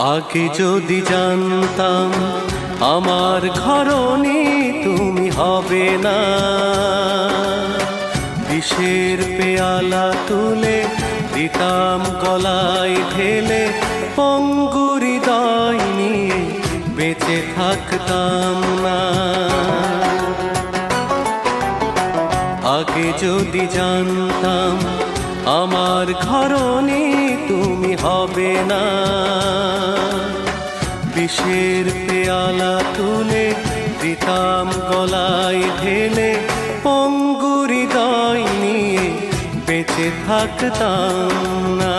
আগে যদি জানতাম আমার ঘরণী তুমি হবে না, বিষের পেয়ালা তুলে দিতাম গলায় ঢেলে, পঙ্গু হৃদয় নিয়ে বেঁচে থাকতাম না। আগে যদি জানতাম আমার ঘরণী তুমি হবে না, বিষের পেয়ালা তুলে দিতাম গলায় ঢেলে, পঙ্গু হৃদয় নিয়ে বেঁচে থাকতাম না।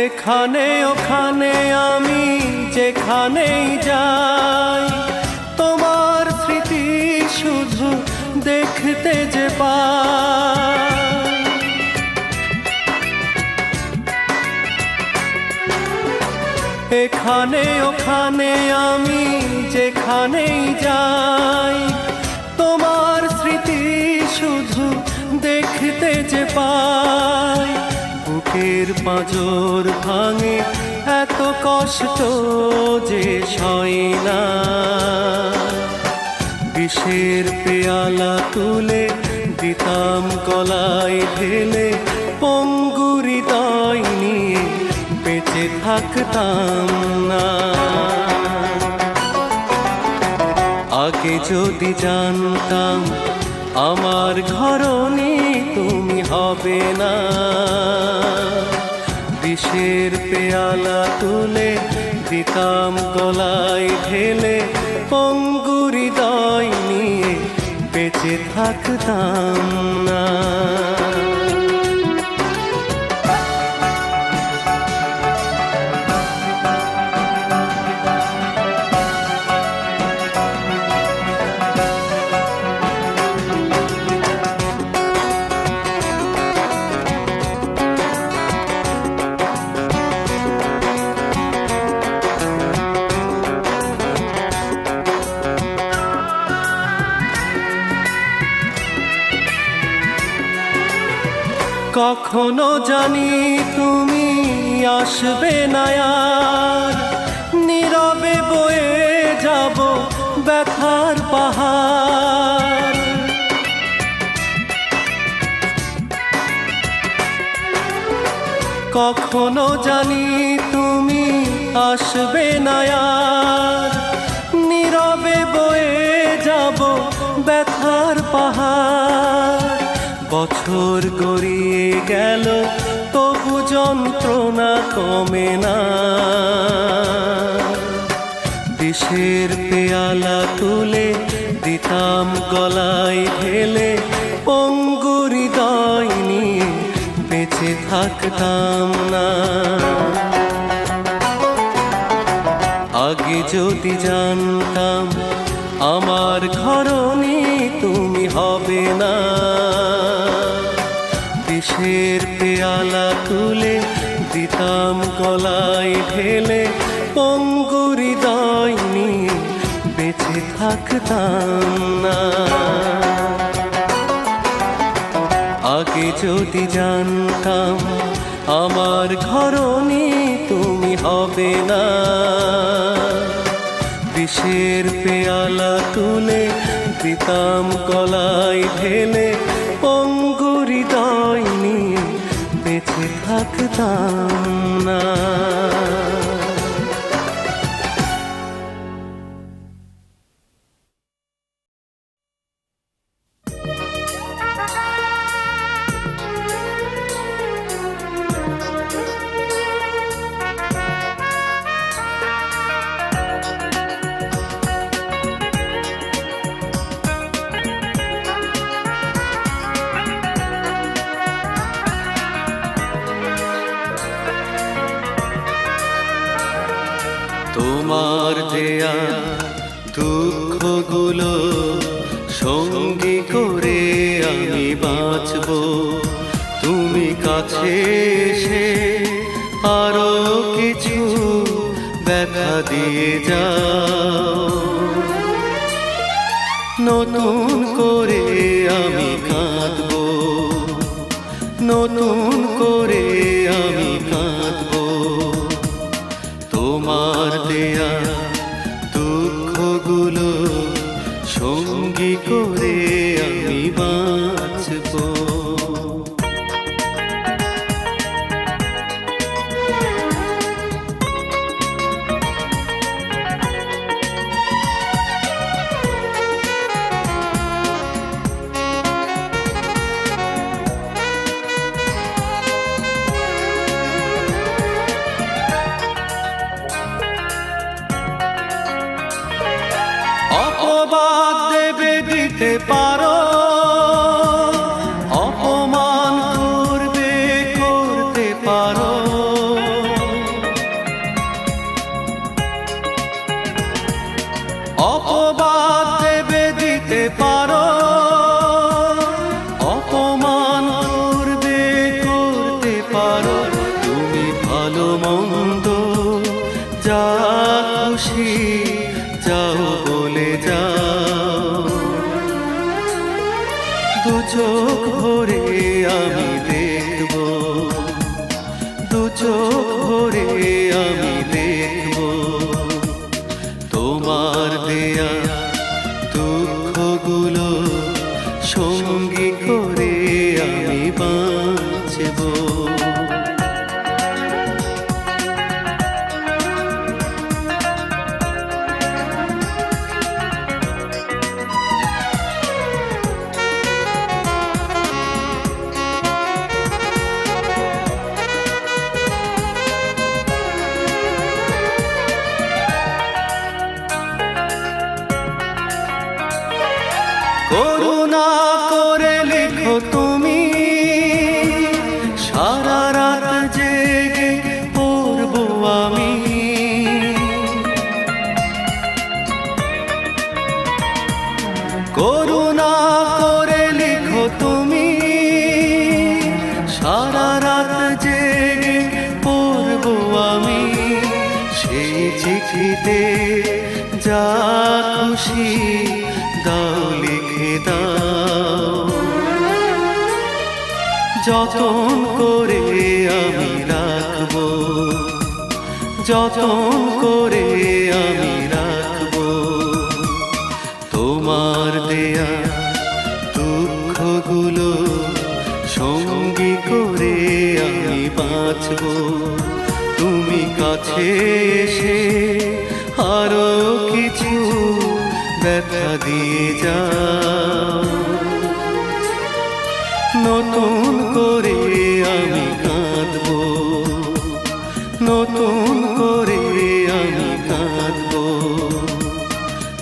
এখানে ওখানে আমি যেখানেই যাই, তোমার স্মৃতি শুধু দেখতে যে পাই। এখানে ওখানে আমি যেখানেই যাই, তোমার স্মৃতি শুধু দেখতে যে পাই। বুকের পাঁজর ভাঙে এত কষ্ট যে সয় না, বিষের পেয়ালা তুলে দিতাম গলায় ঢেলে, পঙ্গু হৃদয় নিয়ে বেঁচে থাকতাম না। আগে যদি জানতাম আমার ঘরণী তুমি হবে না, বিষের পেয়ালা তুলে দিতাম গলায় ঢেলে, পঙ্গু হৃদয় নিয়ে বেঁচে থাকতাম না। কখনো জানি তুমি আসবে না আর, নীরবে বয়ে যাব ব্যথার পাহাড়। কখনো জানি তুমি আসবে না আর, নীরবে বয়ে যাব ব্যথার পাহাড়। বছর গড়িয়ে গেল তবু যন্ত্রণা কমে না, বিষের পেয়ালা তুলে দিতাম গলায় ঢেলে, পঙ্গু হৃদয় নিয়ে বেঁচে থাকতাম না। আগে যদি জানতাম আমার ঘরণী তুমি হবে না, বিষের পেয়ালা তুলে দিতাম গলায় ঢেলে, পঙ্গু হৃদয় নিয়ে বেঁচে থাকতাম না। আগে যদি জানতাম আমার ঘরণী তুমি হবে না, বিষের পেয়ালা তুলে দিতাম গলায় ঢেলে, পঙ্গু হৃদয় নিয়ে বেঁচে থাকতাম না। তোমার দেয়া দুঃখগুলো সঙ্গী করে আমি বাঁচব। তুমি কাছে এসে আরো কিছু ব্যথা দিয়ে যাও। নতুন করে আমি কাঁদব, নতুন করে আমি কাঁদব। তোমার দেয়া দুঃখগুলো সঙ্গী করে আমি বাঁচব। অপবাদ দেবে দিতে পারো, অপমান করবে করতে পারো। অপবাদ দেবে দিতে পারো, অপমান করবে করতে পারো। তুমি ভালো মন্দ যা খুশি যাও বলে যাও। দু চোখ ভরে আমি দেখব, দু চোখ ভরে আমি দেখব। তোমার দেয়া দুঃখগুলো সঙ্গী করে আমি বাঁচব। করুণা করে লিখো তুমি, সারা রাত জেগে পড়ব আমি। করুণা করে লিখো তুমি, সারা রাত জেগে পড়ব আমি। সেই চিঠিতে যা খুশি দাও লিখে দাও। যতন করে আমি রাখব, যতন করে আমি রাখব। তোমার দেয়া দুঃখগুলো সঙ্গী করে আমি বাঁচব। তুমি কাছে এসে আরো কিছু ব্যথা দিয়ে যাও। নতুন করে আমি কাঁদব, নতুন করে আমি কাঁদব।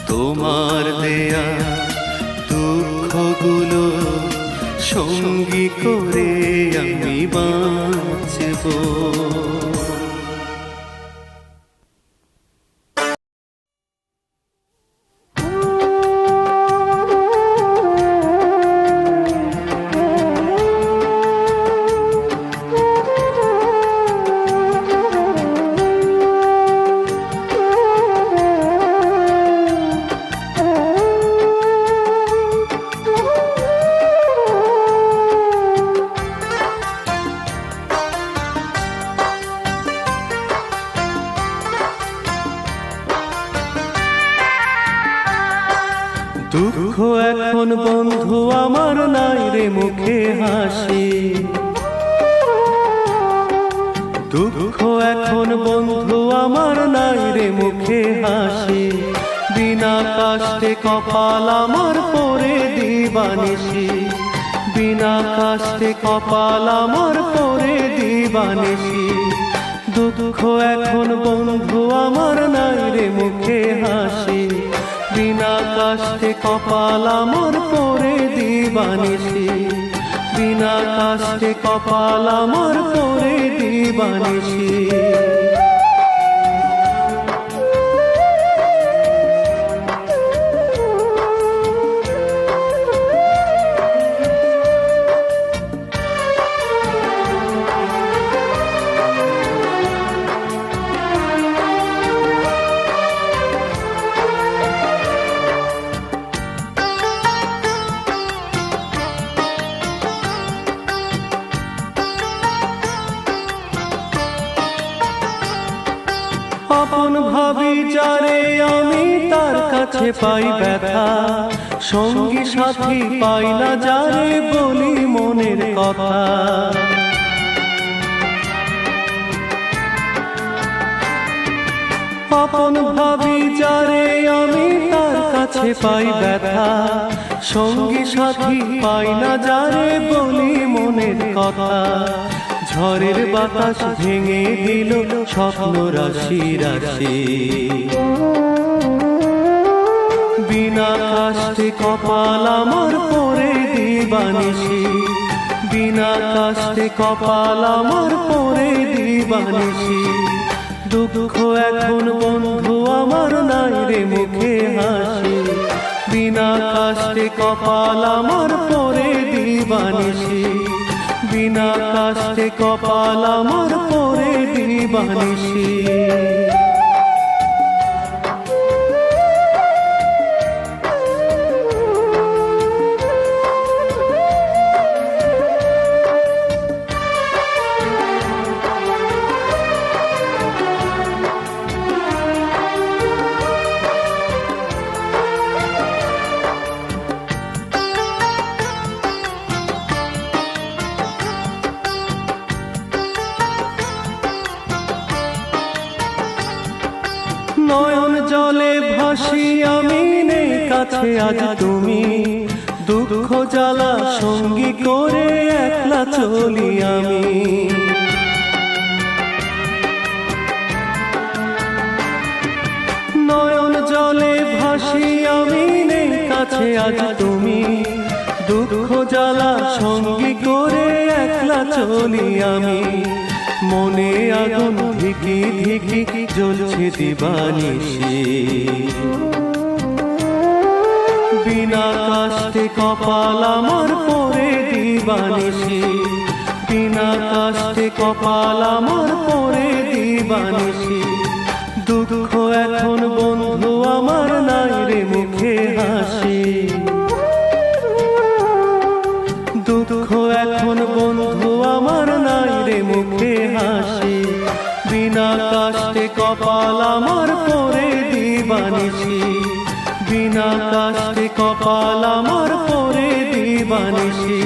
তোমার দেয়া দুঃখগুলো সঙ্গী করে আমি বাঁচব। দুঃখ এখন বন্ধু আমার নাই রে মুখে হাসি। দুঃখ এখন বন্ধু আমার নাই রে মুখে হাসি। বিনা কষ্টে কপাল আমার পরে দিবানিসি। বিনা কষ্টে কপাল আমার পরে দিবানিসি। দুঃখ এখন বন্ধু আমার নাই রে মুখে হাসি। বিনা কষ্টে কপাল আমার পরে দিবানিসি। বিনা কষ্টে কপাল আমার পরে দিবানিসি। আপন ভাবি যারে আমি তার কাছে পাই ব্যথা, সঙ্গী সাথী পাই না যারে বলি মনের কথা। আপন ভাবি যারে আমি তার কাছে পাই ব্যথা, সঙ্গী সাথী পাই না যারে বলি মনের কথা। ঝড়ের বাতাস ভেঙে দিল স্বপ্ন রাশি রাশি, বিনা কাষ্টে কপাল আমার পরে দিবানিশি, বিনা কাষ্টে কপাল আমার পরে দিবানিশি। দুঃখ এখন বন্ধু আমার নাই রে মুখে হাসি, বিনা কাষ্টে কপাল আমার পরে দিবানিশি, বিনা কাষ্টে কপাল আমার পরে দিবানিশি। নয়ন জলে ভাসি আমি নেই কাছে আজ তুমি, দুঃখ জ্বালা সঙ্গী করে একলা চলি আমি। নয়ন জলে ভাসি আমি নেই কাছে আজ তুমি, দুঃখ জ্বালা সঙ্গী করে একলা চলি আমি। মনে আগুন ধিকি ধিকি জ্বলছে দিবানিশি, বিনা কাষ্টে কপাল আমার পরে দিবানিশি, বিনা কাষ্টে কপাল আমার পরে দিবানিশি। দুঃখ এখন বন্ধু আমার নাই রে মুখে হাসি, দুঃখ এখন বন্ধু আমার নাই রে মুখে হাসি, বিনা কাষ্টে কপাল আমার পরে দিবানিশি, বিনা কাষ্টে কপাল আমার পরে দিবানিশি।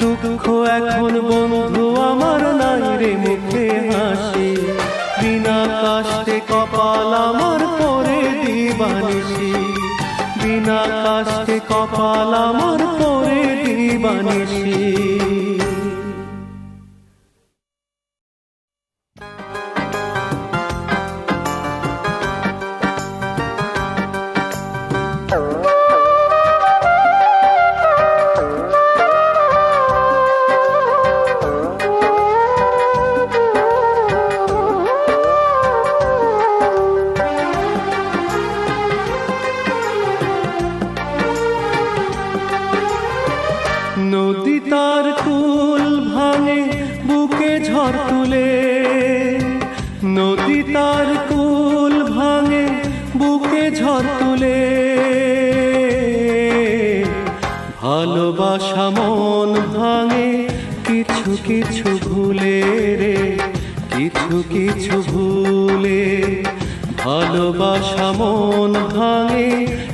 দুঃখ এখন বন্ধু আমার নাই রে মুখে হাসি, বিনা কাষ্টে কপাল আমার পরে দিবানিশি, বিনা কাষ্টে কপাল আমার পরে দিবানিশি। নদী তার কুল ভাঙে বুকে ঝড় তুলে, নদী তার কুল ভাঙে বুকে ঝড় তুলে। ভালোবাসা মন ভাঙে কিছু কিছু ভুলে রে, কিছু কিছু ভুলে। ভালোবাসা মন ভাঙে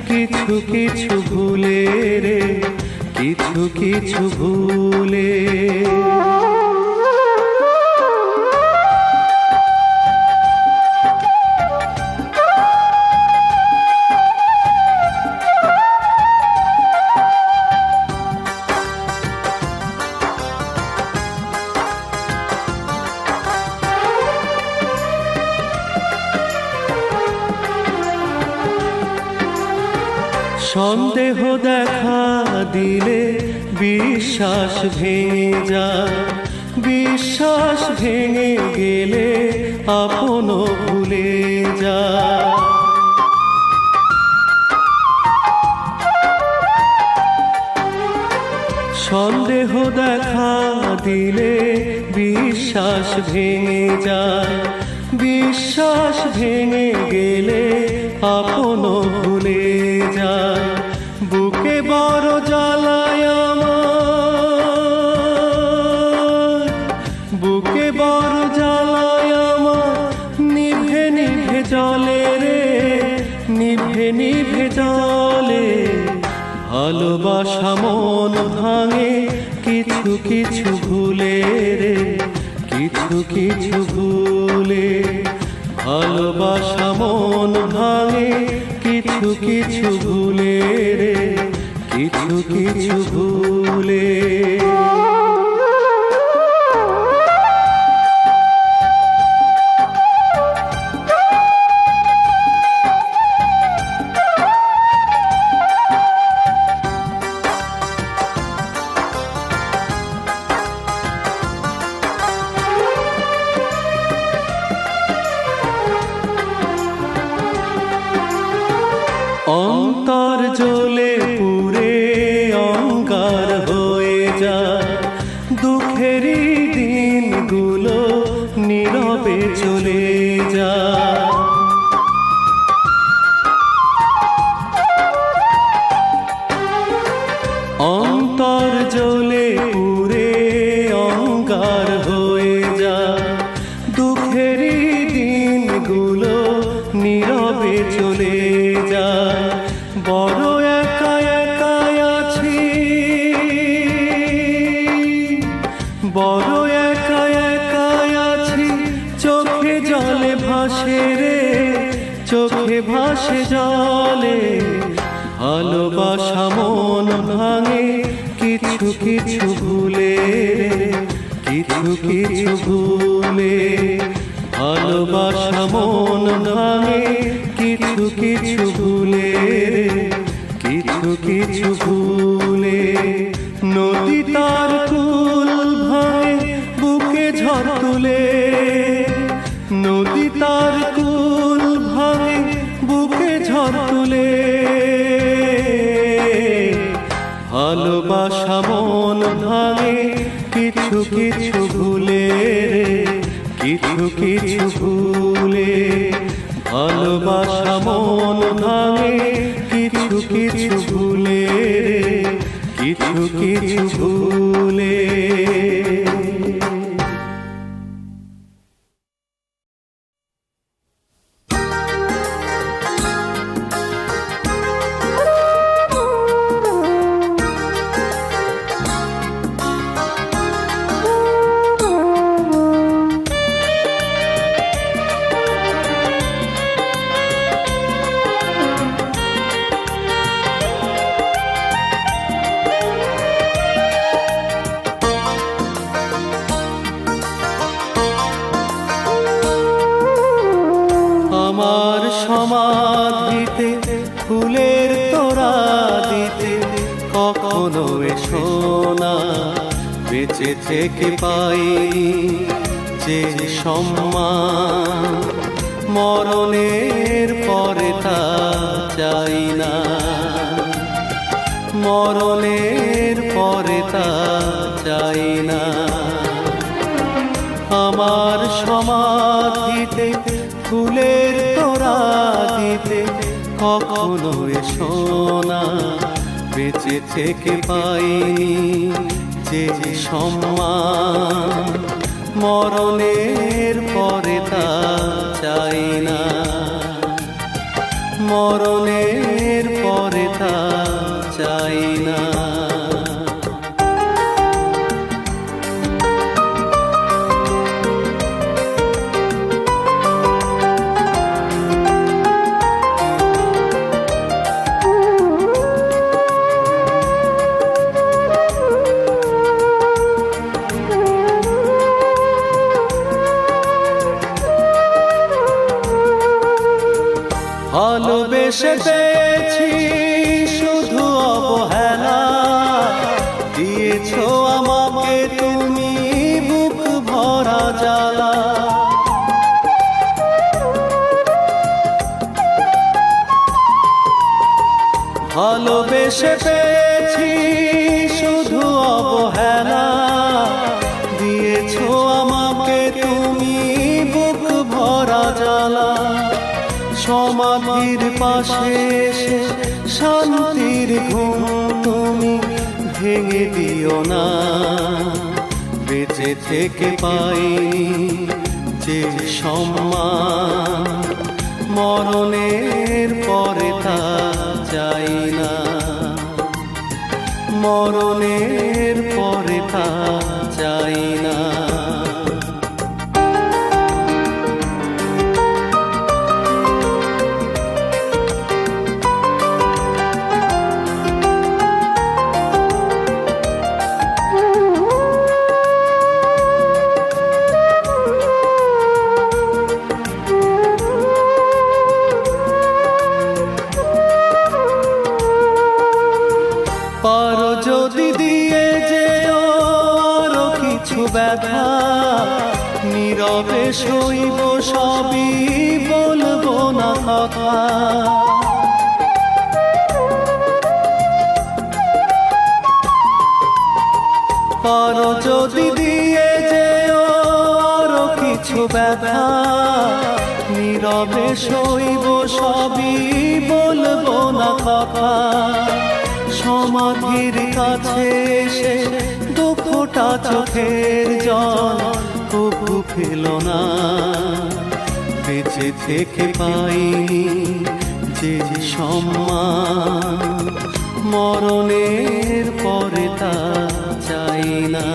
কিছু কিছু ভুলে রে, কিছু কিছু ভুলে। সন্দেহ দেখা দিলে বিশ্বাস ভেঙে যায়, বিশ্বাস ভেঙে গেলে আপন ভুলে যায়। সন্দেহ দেখা দিলে বিশ্বাস ভেঙে যায়, বিশ্বাস ভেঙে গেলে আপন ভুলে যায়। বুকে বড় জ্বালায় আমার, বুকে বড় জ্বালায় আমার, নিভে নিভে চলে রে নিভে নিভে চলে, ভালোবাসা মন ভাঙে কিছু কিছু ভুলে রে, কিছু কিছু ভুলে। ভালোবাসা মন ভাঙে কিছু কিছু ভুলে রে, কিছু কিছু ভুলে। অন্তর জ্বলে পুড়ে অঙ্গার হয়ে যায়, দুঃখেরই দিনগুলো নীরবে চলে যায়। অন্তর জ্বলে পুড়ে অঙ্গার হয়ে যায়, দুঃখেরই দিনগুলো নীরবে চলে যায়। বড় একা একা আছি, বড় একা একা আছি, চোখে জলে ভাসে রে, চোখে ভাসে জলে। ভালোবাসা মন ভাঙে কিছু কিছু ভুলে, কিছু কিছু ভুলে। ভালোবাসা মন ভাঙে কিছু কিছু ভুলে, কিছু কিছু ভুলে। নদী তার কুল ভাঙে বুকে ঝড় তুলে, নদী তার কুল ভাঙে বুকে ঝড় তুলে। ভালোবাসা মন ভাঙে কিছু কিছু ভুলে, কিছু কিছু ভুলে। ভালোবাসা মন ভাঙে কিছু কিছু ভুলে, কিছু কিছু ভুলে। আমার সমাধিতে ফুলের তোড়া দিতে কখনো এসো না, বেঁচে থেকে পাই যে সম্মান, মরণের পরে তা চাই না, মরণের পরে তা চাই না। আমার সমাধিতে ফুলের তোড়া দিতে কখনো এসো না, বেঁচে থেকে পাইনি যে সম্মান, মরণের পরে তা চাই না, মরণের পরে তা চাই না। ভালোবেসে পেয়েছি শুধু অবহেলা, দিয়েছো আমাকে তুমি বুক ভরা জ্বালা। ভালোবেসে পেয়েছি শুধু অবহেলা, দিয়েছো আমাকে তুমি বুক ভরা জ্বালা। সমাধির পাশে এসে শান্তির ঘুম তুমি ভেঙে দিও না, বেঁচে থেকে পাই যে সম্মান, মরণের পরে তা চাই না, মরণের পরে তা চাই না। পারো যদি দিয়ে যেও আরো কিছু ব্যথা, নীরবে সইব সবই, বলবো না কথা। পারো যদি দিয়ে যেও আরো কিছু ব্যথা, নীরবে সইব সবই, বলবো না কথা। সমাধির কাছে এসে দুঃখটা চোখের জল তবু ফেলো না, বেঁচে থেকে পাইনি যে সম্মান, মরণের পরে তা চাই না,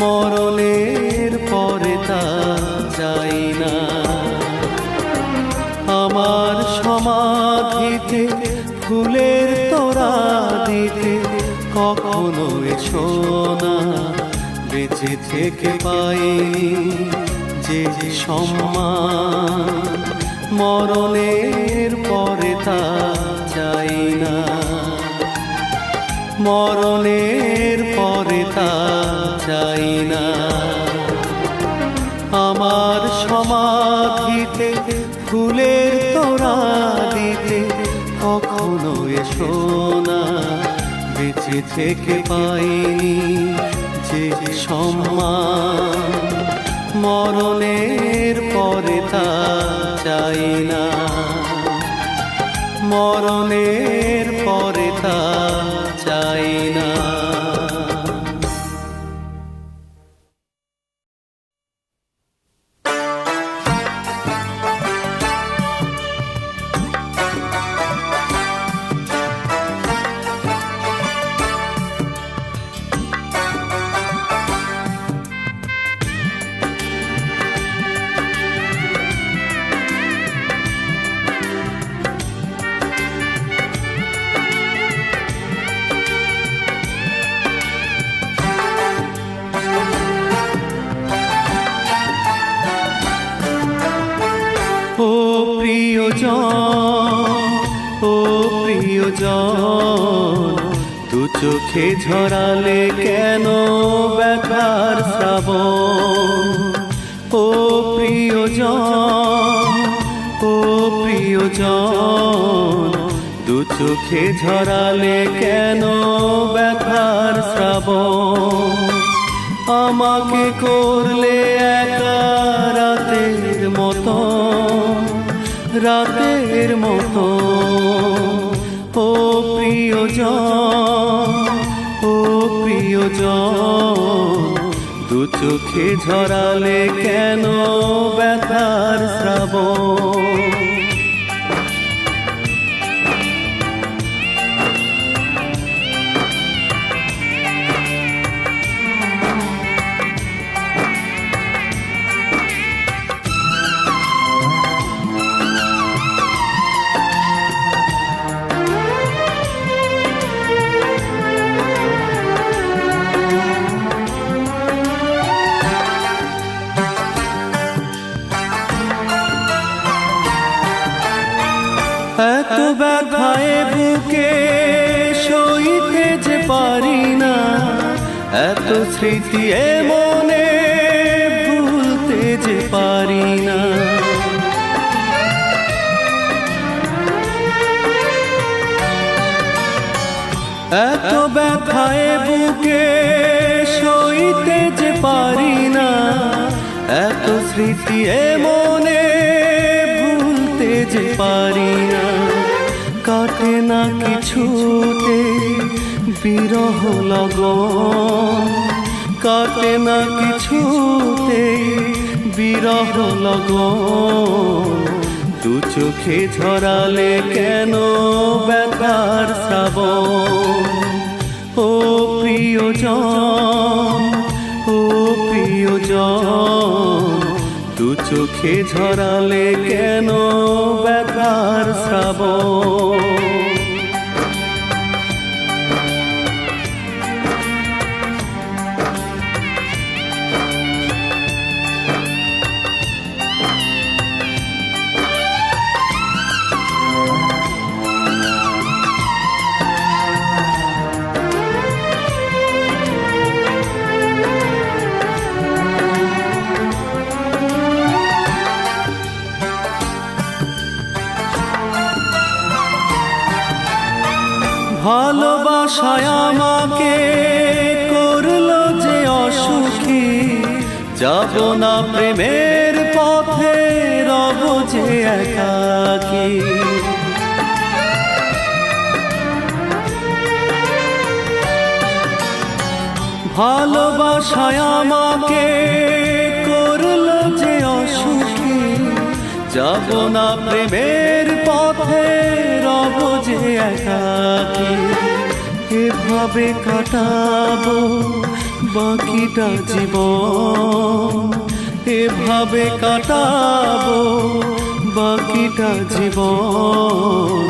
মরণের পরে তা চাই না। আমার সমাধিতে ফুলের তোড়া দিতে কখনো এসো না, বেঁচে থেকে পাইনি যে সম্মান, মরণের পরে তা চাই না, মরণের পরে তা চাই না। আমার সমাধিতে ফুলের তোড়া দিতে কখনো এসো না, বেঁচে থেকে পাইনি যে সম্মান, মরণের পরে তা চাই না, মরণের পরে তা চাই না। ও প্রিয়জন, ও প্রিয়জন, দু চোখে ঝরালে কেন ব্যথার শ্রাবণ। ও প্রিয়জন, ও প্রিয়জন, দু চোখে ঝরালে কেন ব্যথার শ্রাবণ। আমাকে করলে একা রাতের মতো, রাতের মতো। ও প্রিয়জন, ও প্রিয়জন, দু চোখে ঝরালে কেন ব্যথার শ্রাবণ। এত ব্যথায় বুকে সইতে যে পারি না, এত স্মৃতি মনে ভুলতে যে পারি না। এত ব্যথায় বুকে সইতে যে পারি না, এত স্মৃতি মনে ভুলতে যে পারি না। কাটে না কিছুতে বিরহ লগন, কাটে না কিছুতে বিরহ লগন, দু চোখে ঝরালে কেন ব্যথার শ্রাবণ। ও প্রিয়জন, ও প্রিয়জন, দু চোখে ঝরালে কেন ব্যথার শ্রাবণ। ভালোবাসায় আমাকে করলো যে অসুখী, যাব না প্রেমের পথে, রব যে একাকী। ভালোবাসায় আমাকে করলো যে অসুখী, যাব না প্রেমের পথে, রব যে একাকী। এভাবে কাটাবো বাকিটা জীবন, এভাবে কাটাবো বাকিটা জীবন।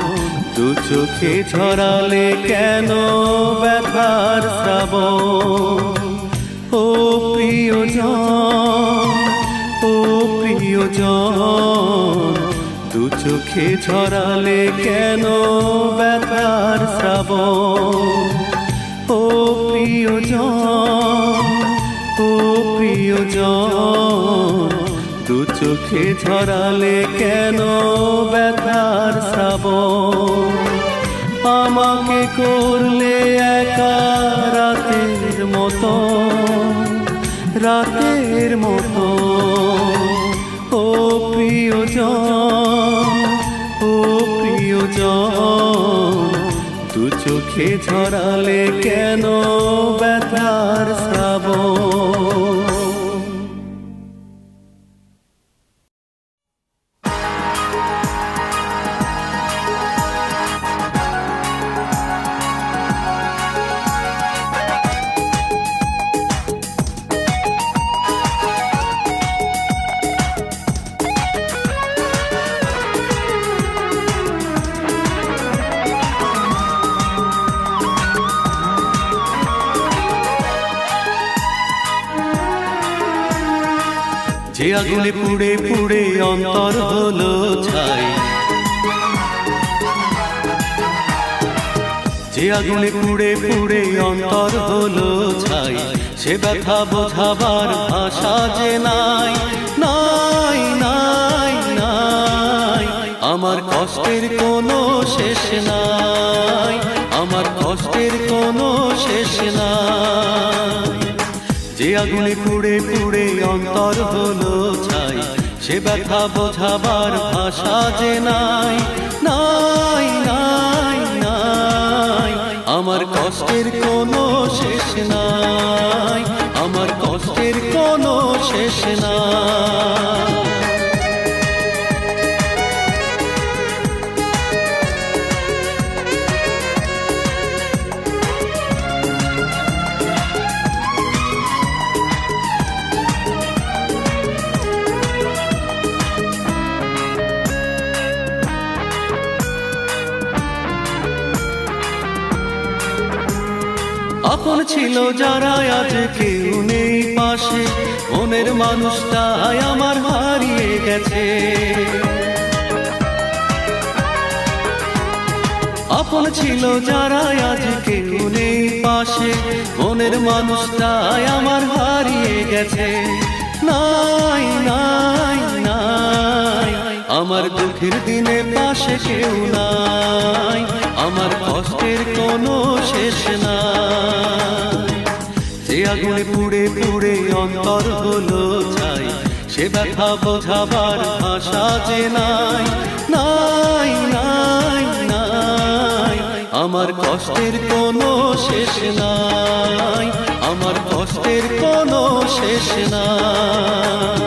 দু চোখে ঝরালে কেন ব্যথার শ্রাবণ। ও প্রিয়জন, ও প্রিয়জন, দু চোখে ঝরালে কেন ব্যথার শ্রাবণ। ও প্রিয়জন, ও প্রিয়জন, দু চোখে ঝরালে কেন ব্যথার শ্রাবণ। আমাকে করলে একা রাতের মতো, রাতের মতো। ও প্রিয়জন, ও প্রিয়জন, দু চোখে ঝরালে কেন ব্যথার শ্রাবণ। যে আগুনে পুড়ে পুড়ে অন্তর হলো ছাই, যে আগুনে পুড়ে পুড়ে অন্তর হলো ছাই, সে ব্যথা বোঝাবার ভাষা যে নাই, নাই নাই নাই। আমার কষ্টের কোনো শেষ নাই, আমার কষ্টের কোনো শেষ নাই। যে আগুনে পুড়ে পুড়ে অন্তর হলো ছাই, সে ব্যথা বোঝাবার ভাষা যে নাই, নাই নাই নাই। আমার কষ্টের কোনো শেষ নাই, আমার কষ্টের কোনো শেষ নাই। আপন ছিল যারা আজ কেউ নেই পাশে, মনের মানুষটাই আমার হারিয়ে গেছে। আপন ছিল যারা আজ কেউ নেই পাশে, মনের মানুষটাই আমার হারিয়ে গেছে। নাই নাই নাই, আমার দুঃখের দিনে পাশে কেউ নাই, আমার কষ্টের কোনো শেষ নাই। যে আগুনে পুড়ে পুড়ে অন্তর হলো ছাই, সে ব্যথা বোঝাবার ভাষা যে নাই, নাই নাই নাই। আমার কষ্টের কোনো শেষ নাই, আমার কষ্টের কোনো শেষ নাই।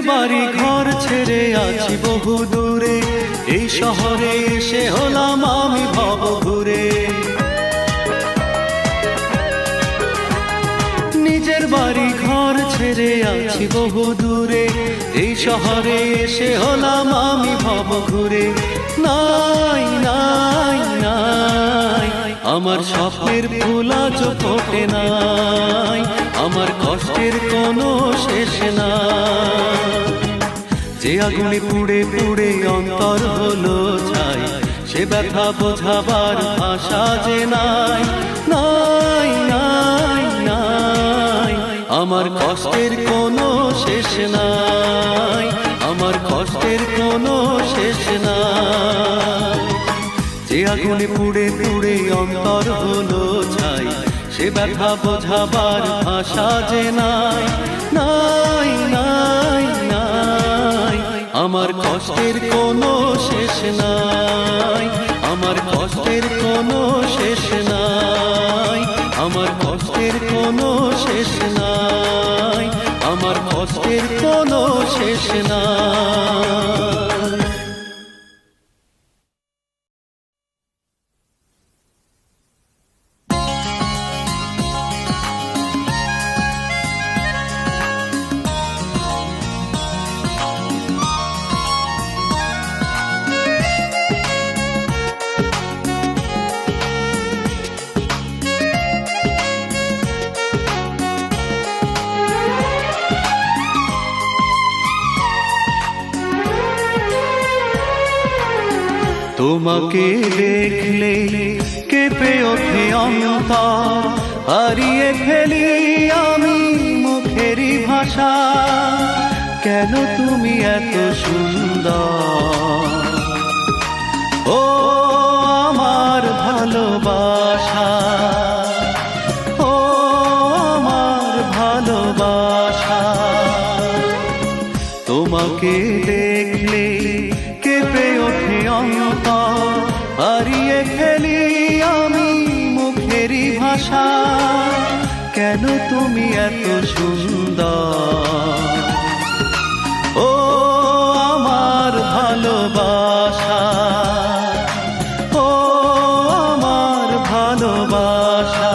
বাড়ি ঘর ছেড়ে আছি বহু দূরে, এই শহরে এসে হলাম আমি ভব ঘুরে। নিজের বাড়ি ঘর ছেড়ে আছি বহু দূরে, এই শহরে এসে হলাম আমি ভব ঘুরে। নাই নাই নাই আমার স্বপ্নের ফুল আজ ফোটে নাই, আমার কষ্টের কোনো শেষ নাই। যে আগুনে পুড়ে পুড়ে অন্তর হলো ছাই, সে ব্যথা বোঝাবার ভাষা যে নাই। নাই নাই নাই আমার কষ্টের কোনো শেষ নাই, আমার কষ্টের কোনো শেষ নাই। যে আগুনে পুড়ে পুড়ে অন্তর হলো ছাই, সে ব্যথা বোঝাবার ভাষা যে নাই। নাই নাই নাই আমার কষ্টের কোনো শেষ নাই, আমার কষ্টের কোনো শেষ নাই, আমার কষ্টের কোনো শেষ নাই, আমার কষ্টের কোনো শেষ নাই। তোমাকে দেখলে কেঁপে ওঠে অন্তর, হারিয়ে ফেলি আমি মুখেরই ভাষা। কেন তুমি এত সুন্দর, ও আমার ভালোবাসা, ও আমার ভালোবাসা। তোমাকে দেখলে কেঁপে ওঠে অন্তর, হারিয়ে ফেলি আমি মুখেরই ভাষা। কেন তুমি এত সুন্দর, ও আমার ভালোবাসা, ও আমার ভালোবাসা।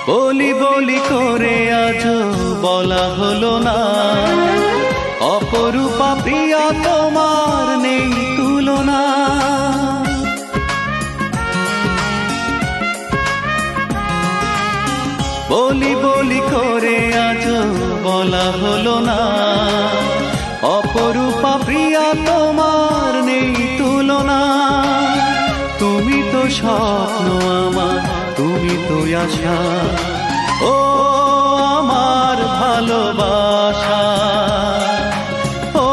বলি বলি করে আজ বলা হলো না, অপরূপা প্রিয়া তোমার নেই তুলনা। বলি বলি করে আজ বলা হলো না, অপরূপা প্রিয়া তোমার নেই তুলনা। তুমি তো স্বপ্ন আমার, তুমি তো আশা, ও আমার ভালোবাসা, ও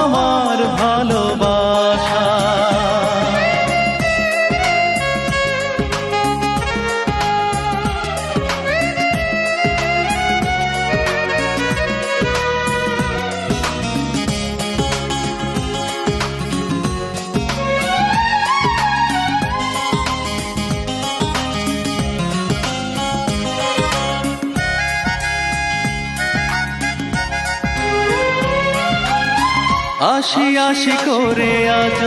আমার ভালোবাসা। আশি আশি করে আজ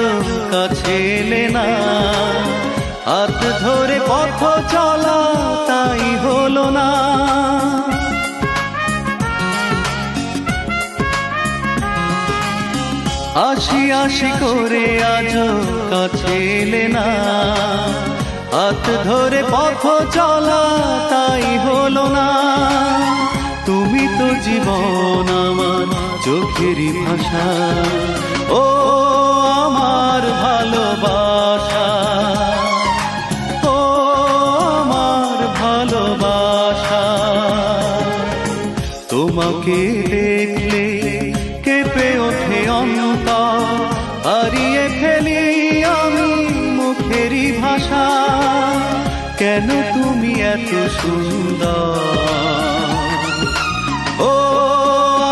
কাছে এলে না, হাত ধরে পথ চলা তাই হলো না। আশি আশি করে আজ কাছে এলে না, হাত ধরে পথ চলা তাই হলো না। তুমি তো জীবন আমার চোখেরই ভাষা, ও আমার ভালোবাসা, ও আমার ভালোবাসা। তোমাকে দেখলে কেঁপে ওঠে অন্তর, কেন তুমি এত সুন্দর? ও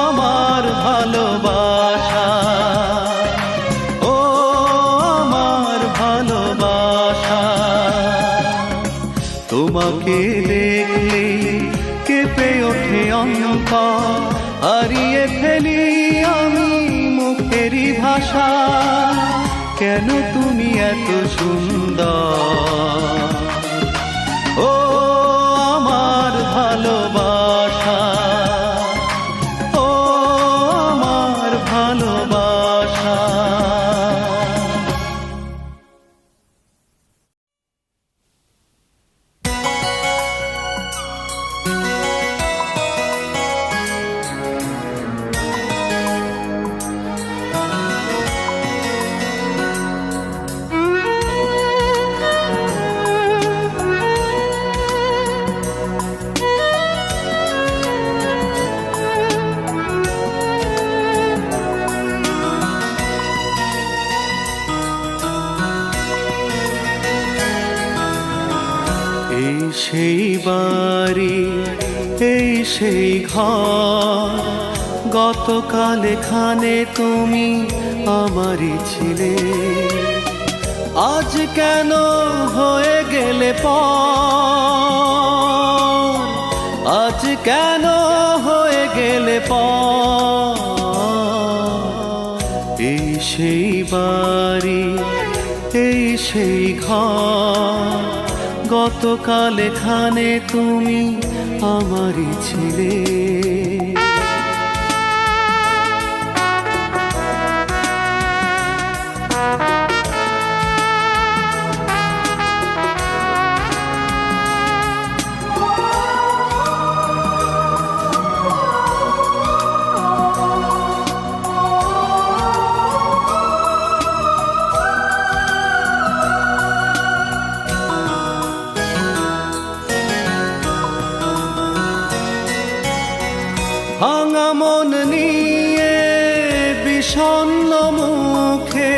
আমার ভালোবাসা, ও আমার ভালোবাসা, তোমাকে দেখলে কেঁপে ওঠে অন্তর, হারিয়ে ফেলি আমি মুখেরই ভাষা। কেন তুমি এত সুন্দর? ও আমার ভালোবাসা, ও আমার ভালোবাসা। এই সেই বাড়ি, এই সেই ঘর, গতকাল এখানে তুমি আমারই ছিলে, আজ কেন হয়ে গেলে পর? আজ কেন হয়ে গেলে পর? এই সেই বাড়ি, এই সেই ঘর, গতকাল এখানে তুমি আমারই ছিলে। ভাঙা মন নিয়ে বিষণ্ণ মুখে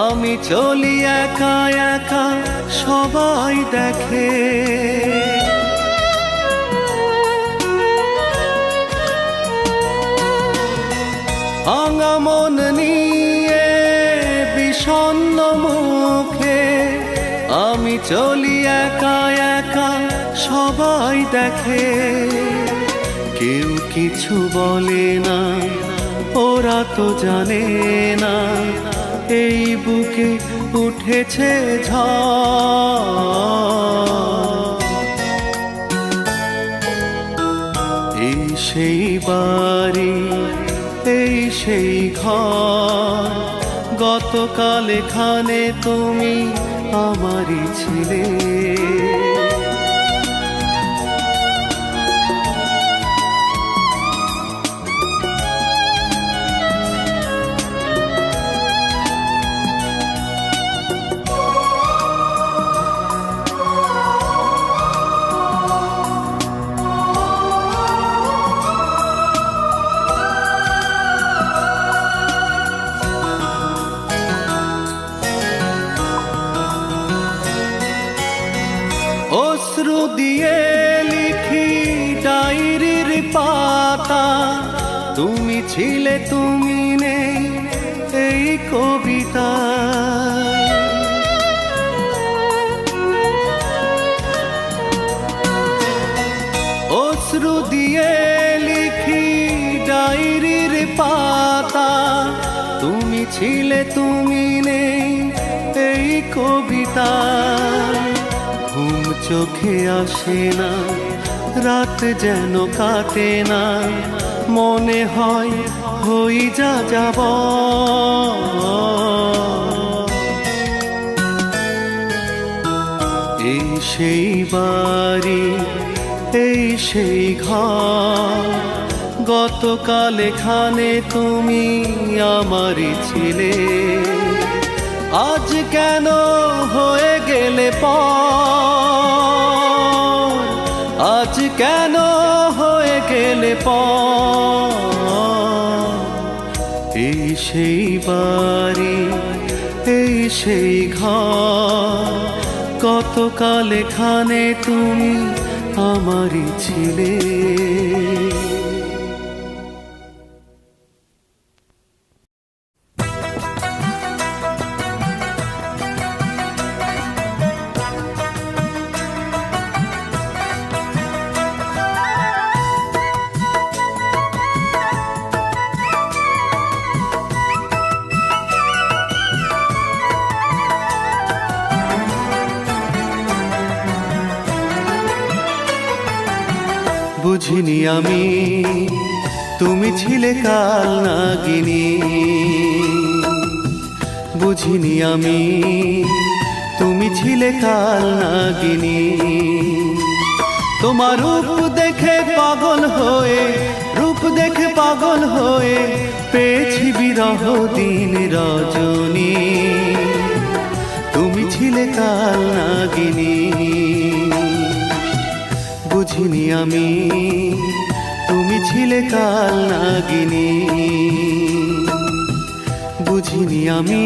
আমি চলি একা একা, সবাই দেখে। ভাঙা মন নিয়ে বিষণ্ণ মুখে আমি চলি একা একা, সবাই দেখে। কেউ কিছু বলে না, ওরা তো জানে না এই বুকে উঠেছে ঝড়। এই সেই বাড়ি, এই সেই ঘর, গতকাল এখানে তুমি আমারই ছিলে। অশ্রু দিয়ে লিখি ডায়েরির পাতা, তুমি ছিলে তুমি নেই এই কবিতা। অশ্রু দিয়ে লিখি ডায়েরির পাতা, তুমি ছিলে তুমি নেই এই কবিতা। ঘুম চোখে আসে না, রাত যেন কাটে না, মনে হয় হই যা যাব। এই সেই বাড়ি, এই সেই ঘর, গতকাল এখানে তুমি আমারই ছিলে, আজ কেন হয়ে গেলে পর? আজ কেন হয়ে গেলে পর? এই সেই বাড়ি, এই সেই ঘর, কতকাল এখানে তুমি আমারই ছিলে। বুঝিনি আমি তুমি ছিলে কাল নাগিনী, বুঝিনি আমি তুমি ছিলে কাল নাগিনী। তোমার রূপ দেখে পাগল হয়ে, রূপ দেখে পাগল হয়ে পেয়েছি বিরহ দিন রজনী। তুমি ছিলে কাল নাগিনী, বুঝিনি আমি তুমি ছিলে কাল নাগিনী, বুঝিনি আমি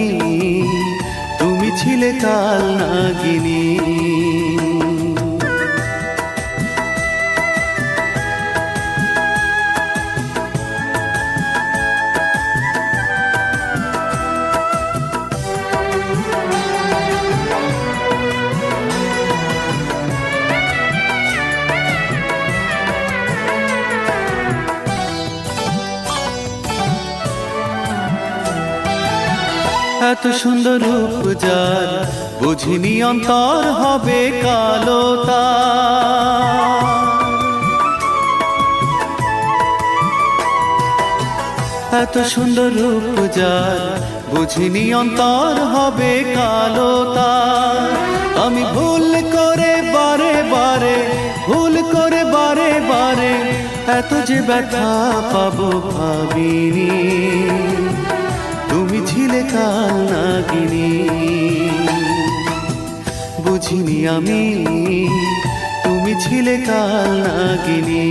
তুমি ছিলে কাল নাগিনী। এত সুন্দর রূপ যার, বুঝিনি অন্তর হবে কালো তার। এত সুন্দর রূপ যার, বুঝিনি অন্তর হবে কালো তার। আমি ভুল করে বারে বারে, ভুল করে বারে বারে এত যে ব্যথা পাবো ভাবিনি। তুমি ছিলে কাল নাগিনী, বুঝিনি আমি তুমি ছিলে কাল নাগিনী,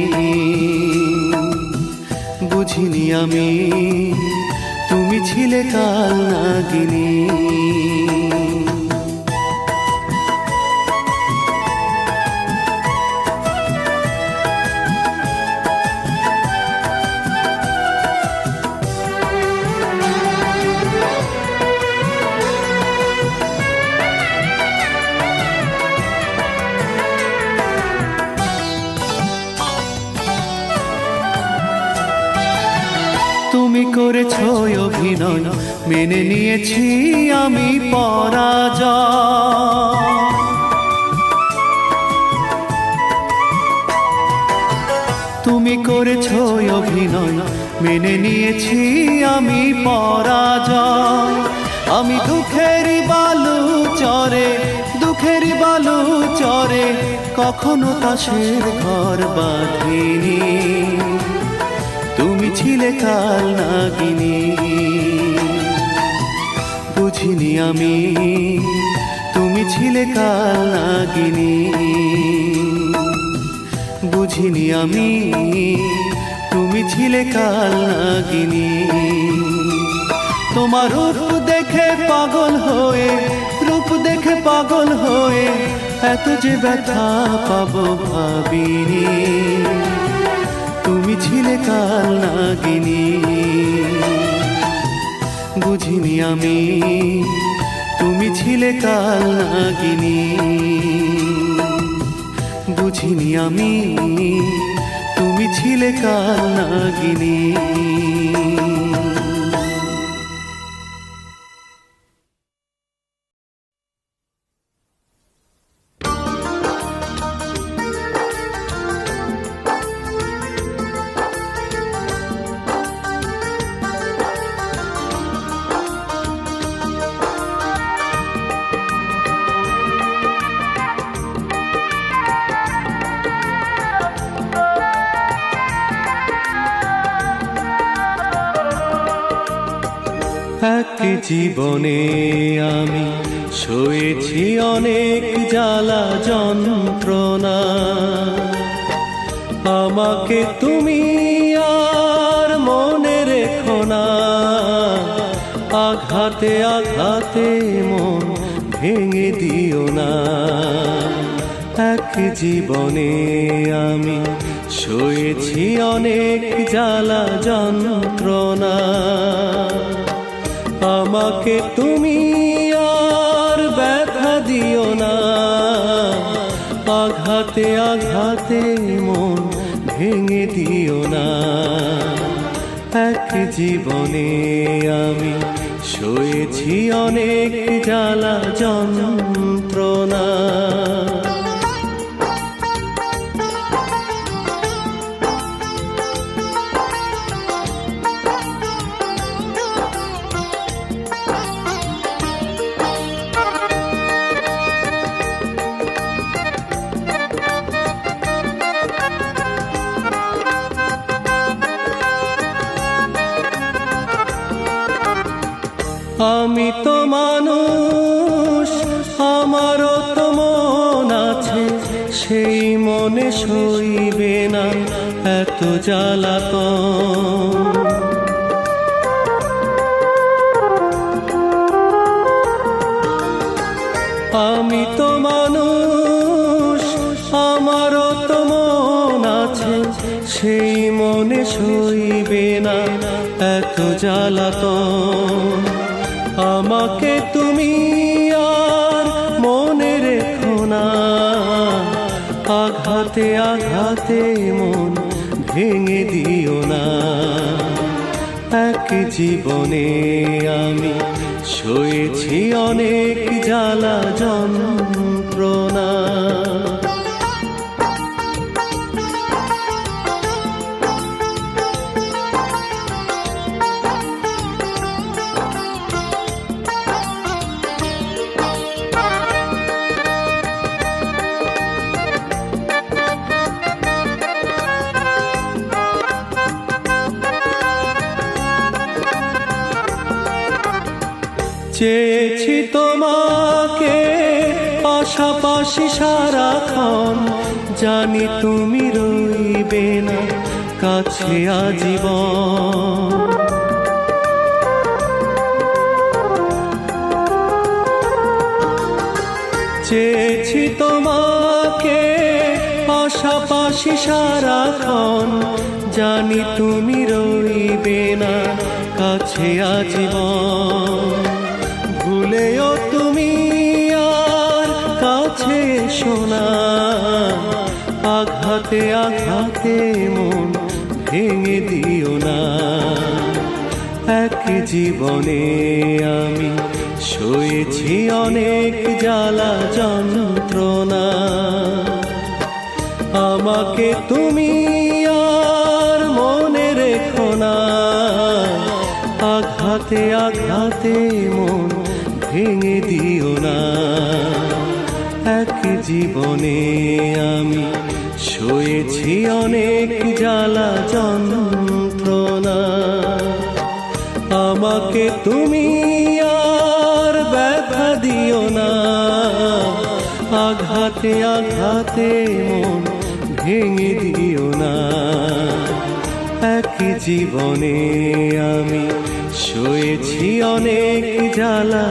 বুঝিনি আমি তুমি ছিলে কাল নাগিনী। তুমি করেছো অভিনয়, মেনে নিয়েছি আমি পরাজয়। তুমি করেছো অভিনয়, মেনে নিয়েছি আমি পরাজয়। আমি দুঃখেরই বালু চরে, দুঃখেরই বালু চরে কখনো তাসের ঘর বাঁধিনি। তুমি ছিলে কাল নাগিনী, বুঝিনি আমি তুমি ছিলে কাল নাগিনী, বুঝিনি আমি তুমি ছিলে কাল নাগিনী। তোমার রূপ দেখে পাগল হয়ে, রূপ দেখে পাগল হয়ে এত যে ব্যথা পাবো ভাবিনি। তুমি ছিলে কাল নাগিনী, বুঝিনি আমি তুমি ছিলে কাল নাগিনী, বুঝিনি আমি তুমি ছিলে কাল নাগিনী। এক জীবনে আমি সয়েছি অনেক জ্বালা যন্ত্রণা, আমাকে তুমি আর মনে রেখো না। আঘাতে আঘাতে মন ভেঙে দিও না। এক জীবনে আমি সয়েছি অনেক জ্বালা যন্ত্রণা, আমাকে তুমি আর ব্যথা দিও না। আঘাতে আঘাতে মন ভেঙে দিও না। এক জীবনে আমি সয়েছি অনেক জ্বালা যন্ত্রণা। আমি তো মানুষ, আমারও তো মন আছে, সেই মনে সইবে না এত জ্বালাতন। আমি তো মানুষ, আমারও তো মন আছে, সেই মনে সইবে না এত জ্বালাতন। আমাকে তুমি আর মনে রেখো না। আঘাতে আঘাতে মন ভেঙে দিও না। এক জীবনে আমি সয়েছি অনেক জ্বালা যন্ত্রণা। চেয়েছি তোমাকে পাশাপাশি সারাক্ষণ, জানি তুমি রইবে না কাছে আজীবন। চেয়েছি তোমাকে পাশাপাশি সারাক্ষণ, জানি তুমি রইবে না কাছে আজীবন। ভুলেও তুমি আর কাছে এসো না। আঘাতে আঘাতে মন ভেঙে দিও না। এক জীবনে আমি সয়েছি অনেক জ্বালা যন্ত্রণা। আমাকে তুমি আর মনে রেখো না। আঘাতে আঘাতে মন ভেঙে দিও না। এক জীবনে আমি সয়েছি অনেক জ্বালা যন্ত্রণা। আমাকে তুমি আর ব্যথা দিও না। আঘাতে আঘাতে মন ভেঙে দিও না। এক জীবনে আমি সয়েছি অনেক জ্বালা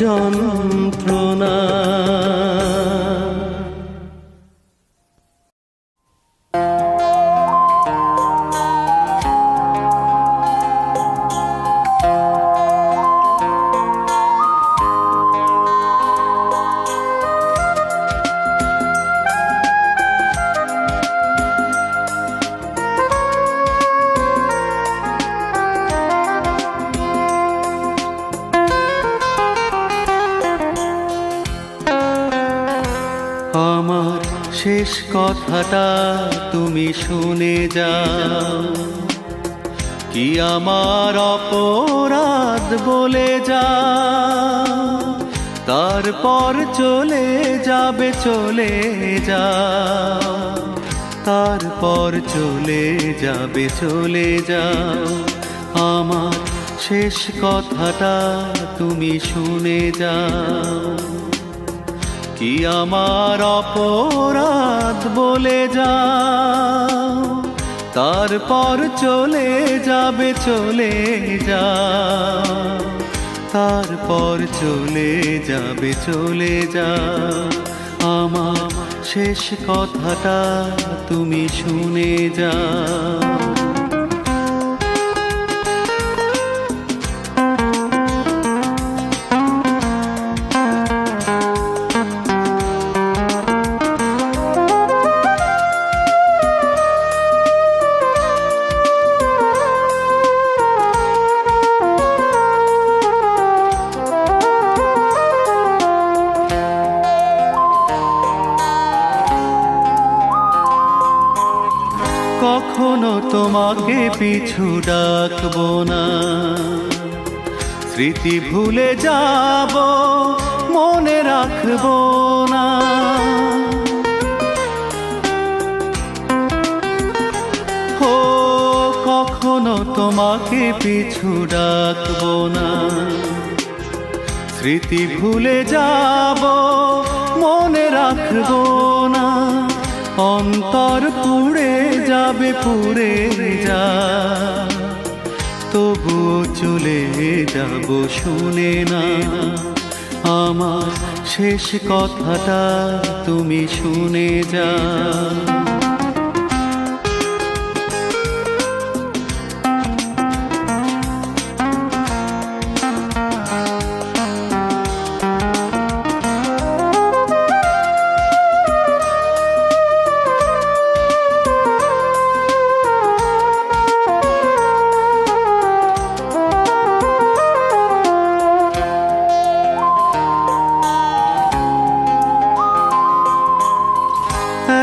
যন্ত্রণা। আমার শেষ কথাটা তুমি শুনে যাও, কি আমার অপরাধ বলে যাও। তারপর চলে যাবে, চলে যাও। তারপর চলে যাবে, চলে যাও। আমার শেষ কথাটা তুমি শুনে যাও, কি আমার অপরাধ বলে যাও। তারপর চলে যাবে, চলে যাও। তারপর চলে যাবে, চলে যা। আমার শেষ কথাটা তুমি শুনে যা। কখনো তোমাকে পিছু ডাকবো না, স্মৃতি ভুলে যাব, মনে রাখবো না। ও কখনো তোমাকে পিছু ডাকবো না, স্মৃতি ভুলে যাব, মনে রাখবো না। অন্তর পুড়ে যাবে, পুড়ে যা, তবুও চলে যাব শুনে না। আমার শেষ কথাটা তুমি শুনে যা।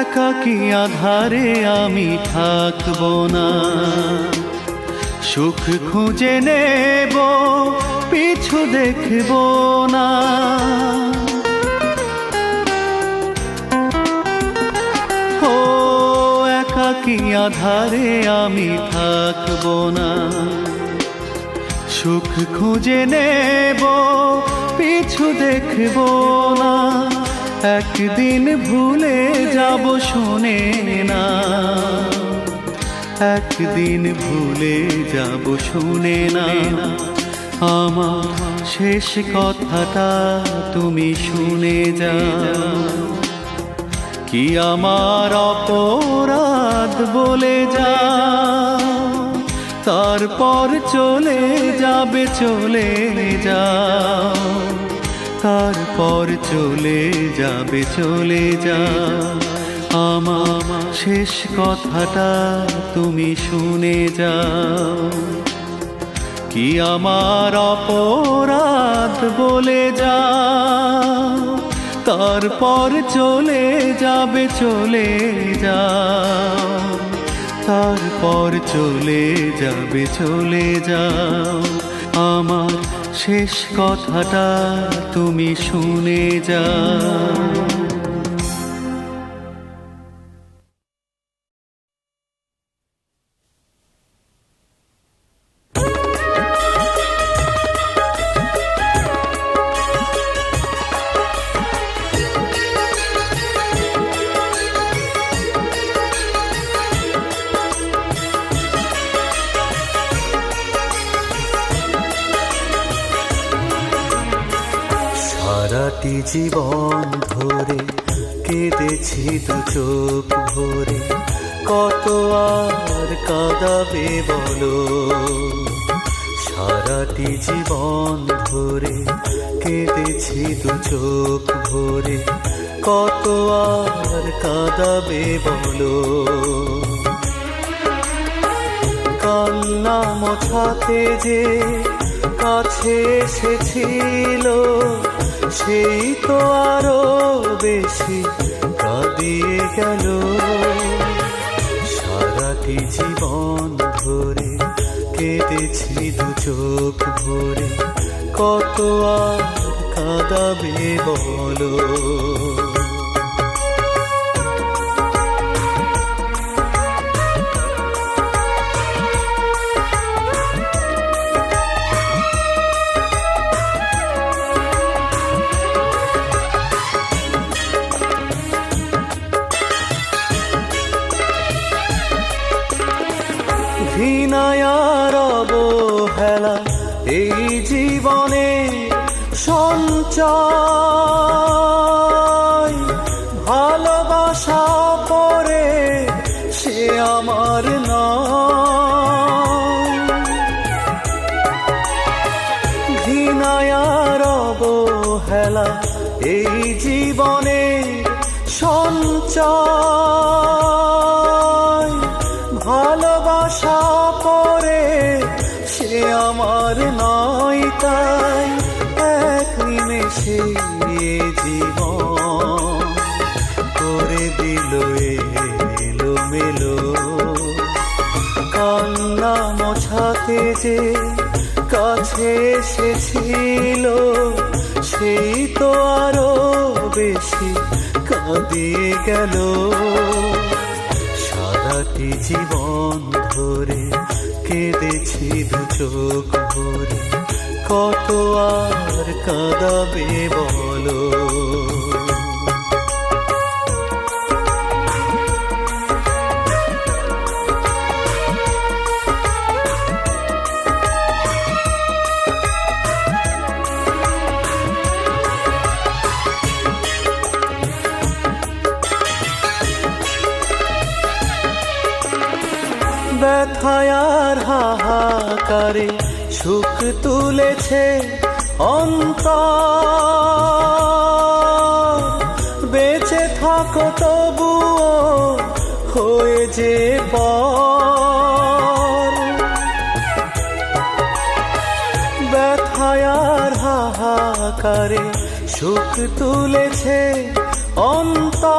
একাকী আধারে আমি থাকবো না, সুখ খুঁজে নেব, পিছু দেখবো না। ও একাকী আধারে আমি থাকবো না, সুখ খুঁজে নেব, পিছু দেখবো না। একদিন ভুলে যাব শুনে না, একদিন ভুলে যাব শুনে না। আমার শেষ কথাটা তুমি শুনে যা। কি আমার অপরাধ বলে যা, তারপর চলে যাবে, চলে যা। তারপর চলে যাবে, চলে যা। আমার শেষ কথাটা তুমি শুনে যা। কি আমার অপরাধ বলে যা, তারপর চলে যাবে, চলে যা। তারপর চলে যাবে, চলে যা। আমার শেষ কথাটা তুমি শুনে যা। সারাটি জীবন ধরে কেঁদেছি দু চোখ ভরে, কত আর কাঁদাবে বলো। সারাটি জীবন ধরে কেঁদেছি দু চোখ ভরে, কত আর কাঁদাবে বলো। কান্না মোছাতে যে কাছে এসেছিল, সেই তো আরো বেশি কাঁদিয়ে গেল। সারাটি জীবন ধরে কেঁদেছি দু চোখ ভরে, কত আর কাঁদাবে বলো। ঘৃণায় আর অবহেলা এই জীবনে সঞ্চয় ভালোবাসা পরে সে আমার নয়, ঘৃণায় আর অবহেলা এই জীবনে সঞ্চয় ভালোবাসা পরে সে আমার নয়। তাই এক নিমেষে জীবন করে দিল এলোমেলো, কান্না মোছাতে যে কাছে এসেছিল সেই তো আরো বেশি কাঁদিয়ে গেল। সারাটি জীবন ধরে কেঁদেছি দু চোখ ভরে, কত আর কাঁদাবে বলো। ব্যথায় আর হাহাকারে সুখ তুলেছে অন্তর, বেঁচে থাকো তবুও হয়ে যে পর। ব্যথায় আর হাহাকারে সুখ তুলেছে অন্তর,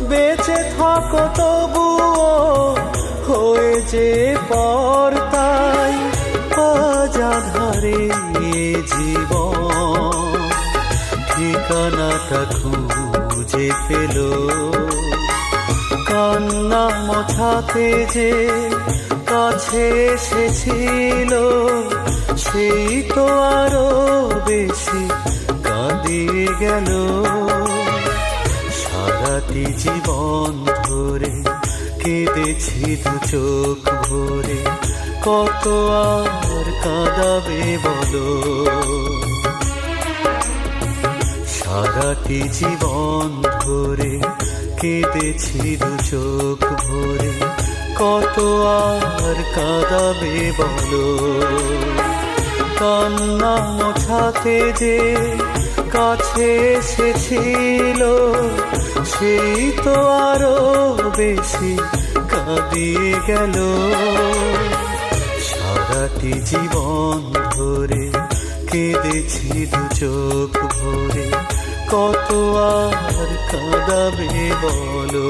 বেঁচে থাকো তবুও হয়ে যে পর। তাই আজ আধারে জীবন ঠিকানাটা খুঁজে পেল, কান্না মোছাতে যে কাছে এসেছিল সেই তো আরো বেশি কাঁদিয়ে গেল। সারাটি জীবন ধরে কেঁদেছি দু চোখ ভরে, কত আর কাঁদাবে বলো। সারাটি জীবন ধরে কেঁদেছি দু চোখ ভরে, কত আর কাঁদাবে বলো। কান্না মোছাতে যে কাছে এসেছিল সেই তো আরো বেশি কাঁদিয়ে গেল। সারাটি জীবন ধরে কেঁদেছি দু চোখ ভরে, কত আর কাঁদাবে বলো।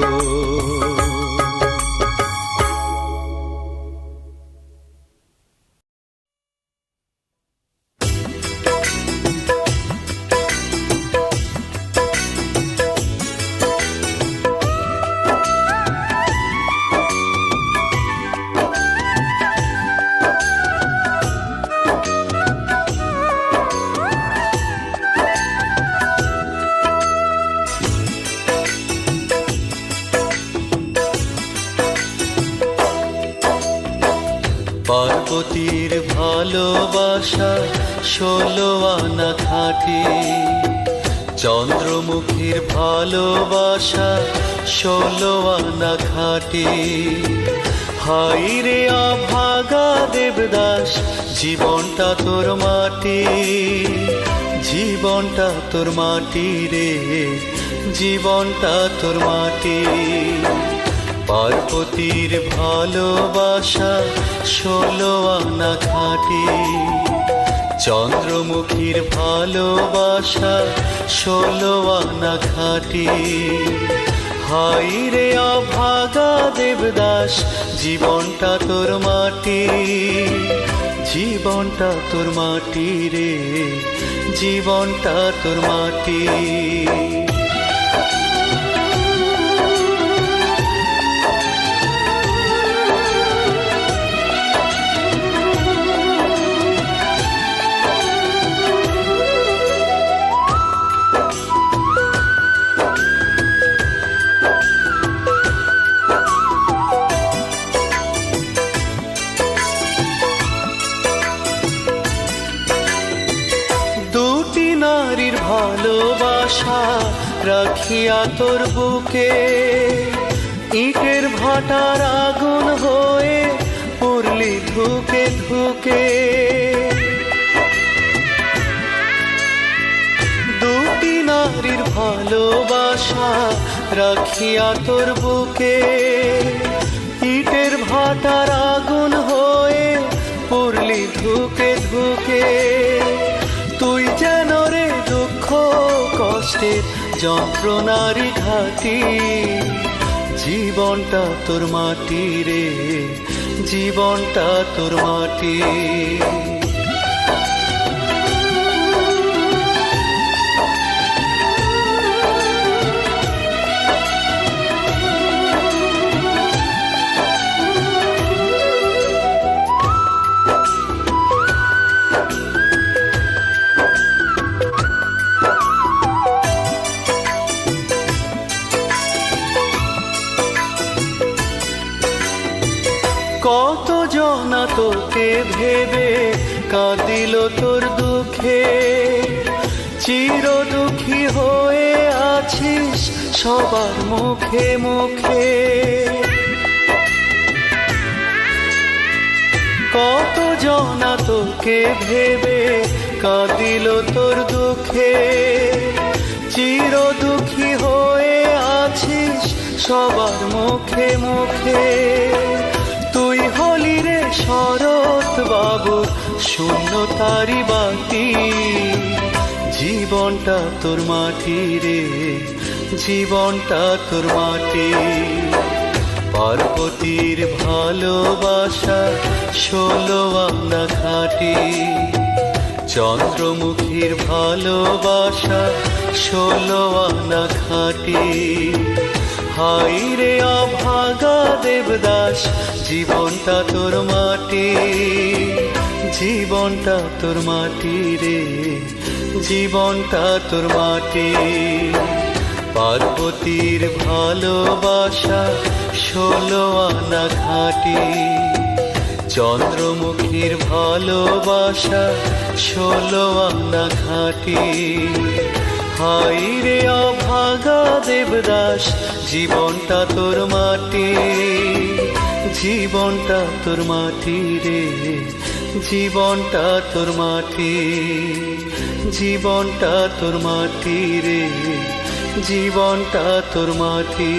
পার্বতীর ভালোবাসা 16 আনা খাঁটি, চন্দ্রমুখীর ভালোবাসা 16 আনা খাঁটি। হাই রে অভাগা দেবদাস, জীবনটা তোর মাটি, জীবনটা তোর মাটি রে, জীবনটা তোর মাটি। পার্বতীর ভালোবাসা 16 আনা খাঁটি, চন্দ্রমুখীর ভালোবাসা 16 আনা খাঁটি। হাই রে অভাগা দেবদাস, জীবনটা তোর মাটি, জীবনটা তোর মাটি রে, জীবনটা তোর মাটি। তোর বুকে, ইটের ভাটার আগুন হয়ে পড়লি ধুকে ধুকে। দুটি নারীর ভালোবাসা রাখিয়া তোর বুকে, ইটের ভাটার আগুন হয়ে পড়লি ধুকে ধুকে। তুই যেন রে দুঃখ কষ্টের যন্ত্রণারি ঘাটি, জীবনটা তোর মাটি রে, জীবনটা তোর মাটি। কত জনা তোকে ভেবে কাঁদিল তোর দুঃখে, চির দুঃখী হয়ে আছিস সবার মুখে মুখে। কত জনা তোকে ভেবে কাঁদিল তোর দুঃখে, চির দুঃখী হয়ে আছিস সবার মুখে মুখে। তুই হলি রে শরৎ বাবুর শূন্যতারি বাতি, জীবনটা তোর মাটি রে, জীবনটা তোর মাটি। পার্বতীর ভালোবাসা 16 আনা খাটি, চন্দ্রমুখীর ভালোবাসা 16 আনা খাটি। হাই রে অভাগা দেবদাস, জীবনটা তোর মাটি, জীবনটা তোর মাটি রে, জীবনটা তোর মাটি। পার্বতীর ভালোবাসা 16 আনা খাটি, চন্দ্রমুখীর ভালোবাসা 16 আনা খাটি। হাই রে অভাগা দেবদাস, জীবনটা তোর মাটি, জীবনটা তোর মাটি রে, জীবনটা তোর মাটি, জীবনটা তোর মাটি রে, জীবনটা তোর মাটি।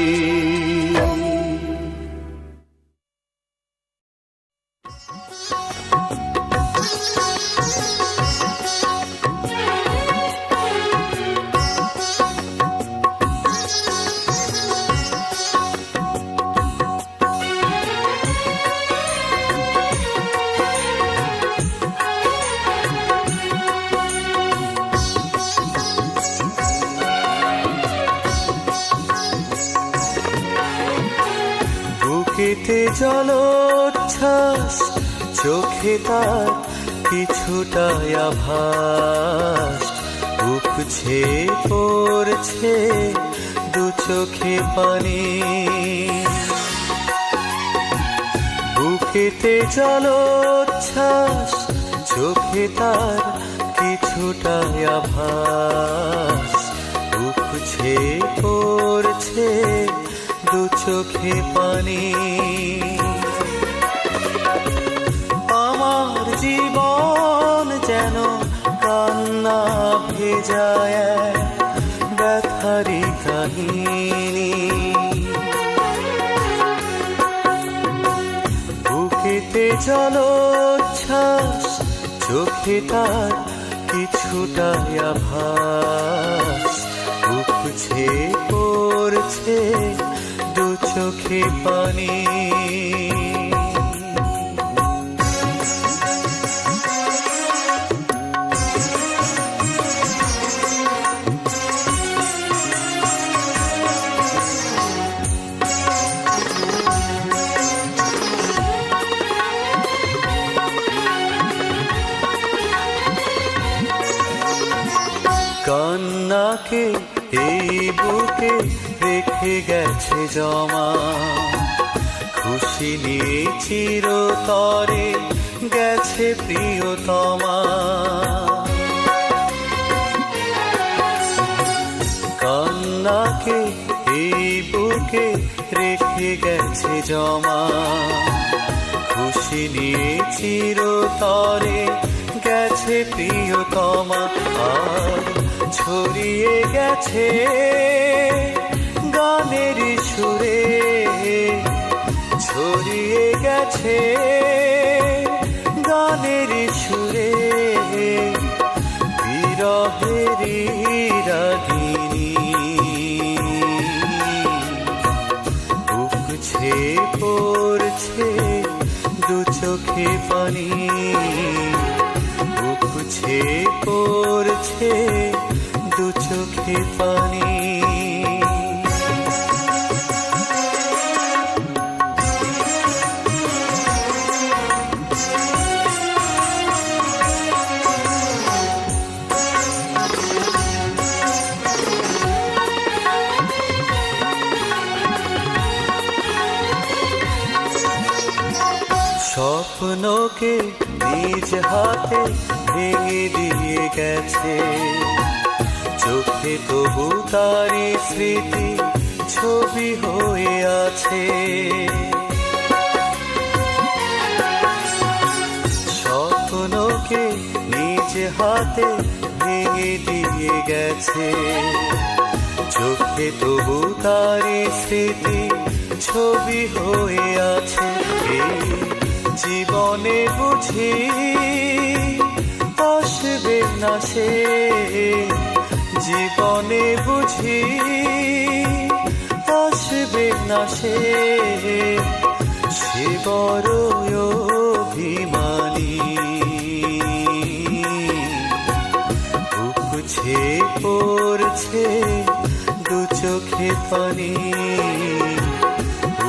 বুকেতে জলোচ্ছ্বাস, চোখে তার কিছুটা আভাস, উপছে পড়ছে দু চোখে পানি। বুকেতে জলোচ্ছ্বাস, চোখে তার কিছুটা আভাস, উপছে পড়ছে দু চোখে পানি। আমার জীবন যেন কান্না ভেজায় ব্যথারি কাহিনী। বুকেতে জলোচ্ছ্বাস, চোখে তার কিছুটা আভাস, উপছে পড়ছে দু চোখে পানি। কান্নাকে এই বুকে রেখে গেছে জমা, খুশি নিয়ে চিরতরে গেছে প্রিয়তমা। কান্নাকে বুকে রেখে গেছে জমা। খুশি নিয়ে চিরতরে গেছে প্রিয়তমা, আর ছড়িয়ে গেছে গানের সুরে, ছড়িয়ে গেছে গানের সুরে। বিরহেরি রাগিনী উপছে পড়ছে দু চোখে পানি, উপছে পড়ছে দু চোখে পানি। স্বপ্নকে নিজ হাতে ভেঙে দিয়ে গেছে, চোখে তবু তারি স্মৃতি ছবি হয়ে আছে। স্বপ্নকে নিজ হাতে ভেঙে দিয়ে গেছে, চোখে তবু তারি স্মৃতি ছবি হয়ে আছে। এই জীবনে বুঝি আসবে না সে, জীবনে বুঝি আসবে না সে, সে বড় অভিমানী। উপছে পড়ছে দু চোখে পানি,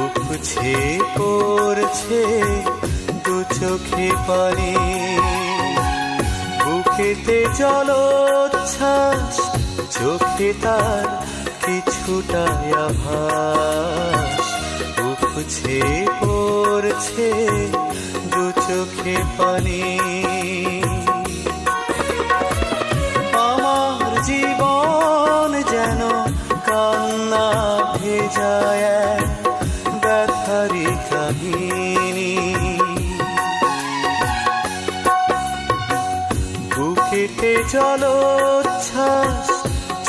উপছে পড়ছে দু চোখে পানি। বুকেতে জলোচ্ছ্বাস, চোখে তার কিছুটা আভাস, উপছে পড়ছে দু চোখে পানি। আমার জীবন যেন কান্না ভেজায় ব্যথারি কাহিনী, বুকেতে জলোচ্ছ্বাস,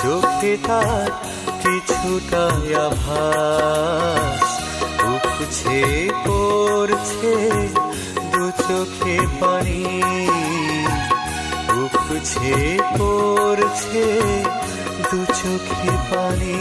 চোখে তার কিছুটা আভাস, উপছে পড়ছে দু চোখে পানি, উপছে পড়ছে দু চোখে পানি।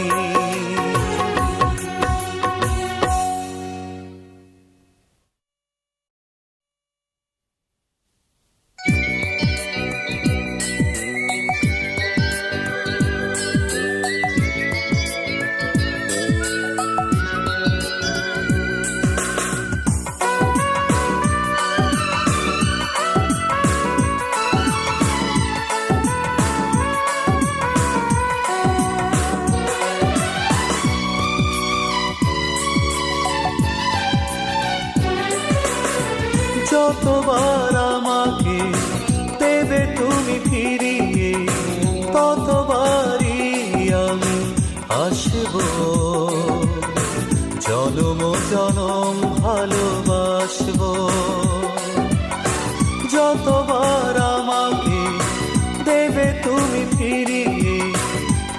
যতবার আমাকে দেবে তুমি ফিরিয়ে, ততবারই আমি আসব। জনম জনম ভালোবাসব। যতবার আমাকে দেবে তুমি ফিরিয়ে,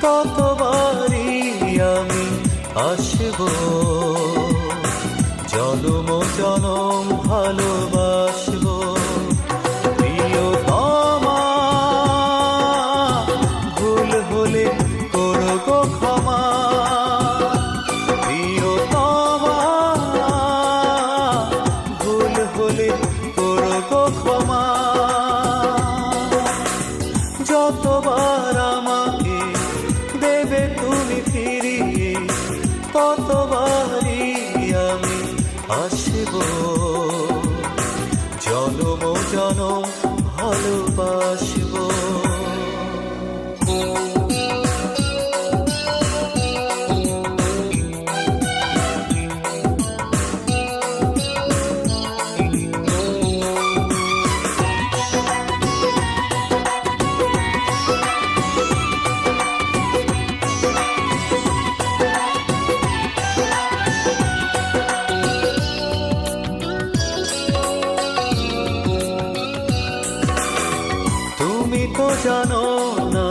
ততবারই আমি আসব। জনম জনম ভালোবাসব। প্রিয়তমা ভুল হলে করো গো ক্ষমা, প্রিয়তমা ভুল হলে করো গো ক্ষমা। যতবার আমাকে দেবে তুমি ফিরিয়ে, ততবারই আমি আসব। জনম জনম ভালোবাসব। জানো না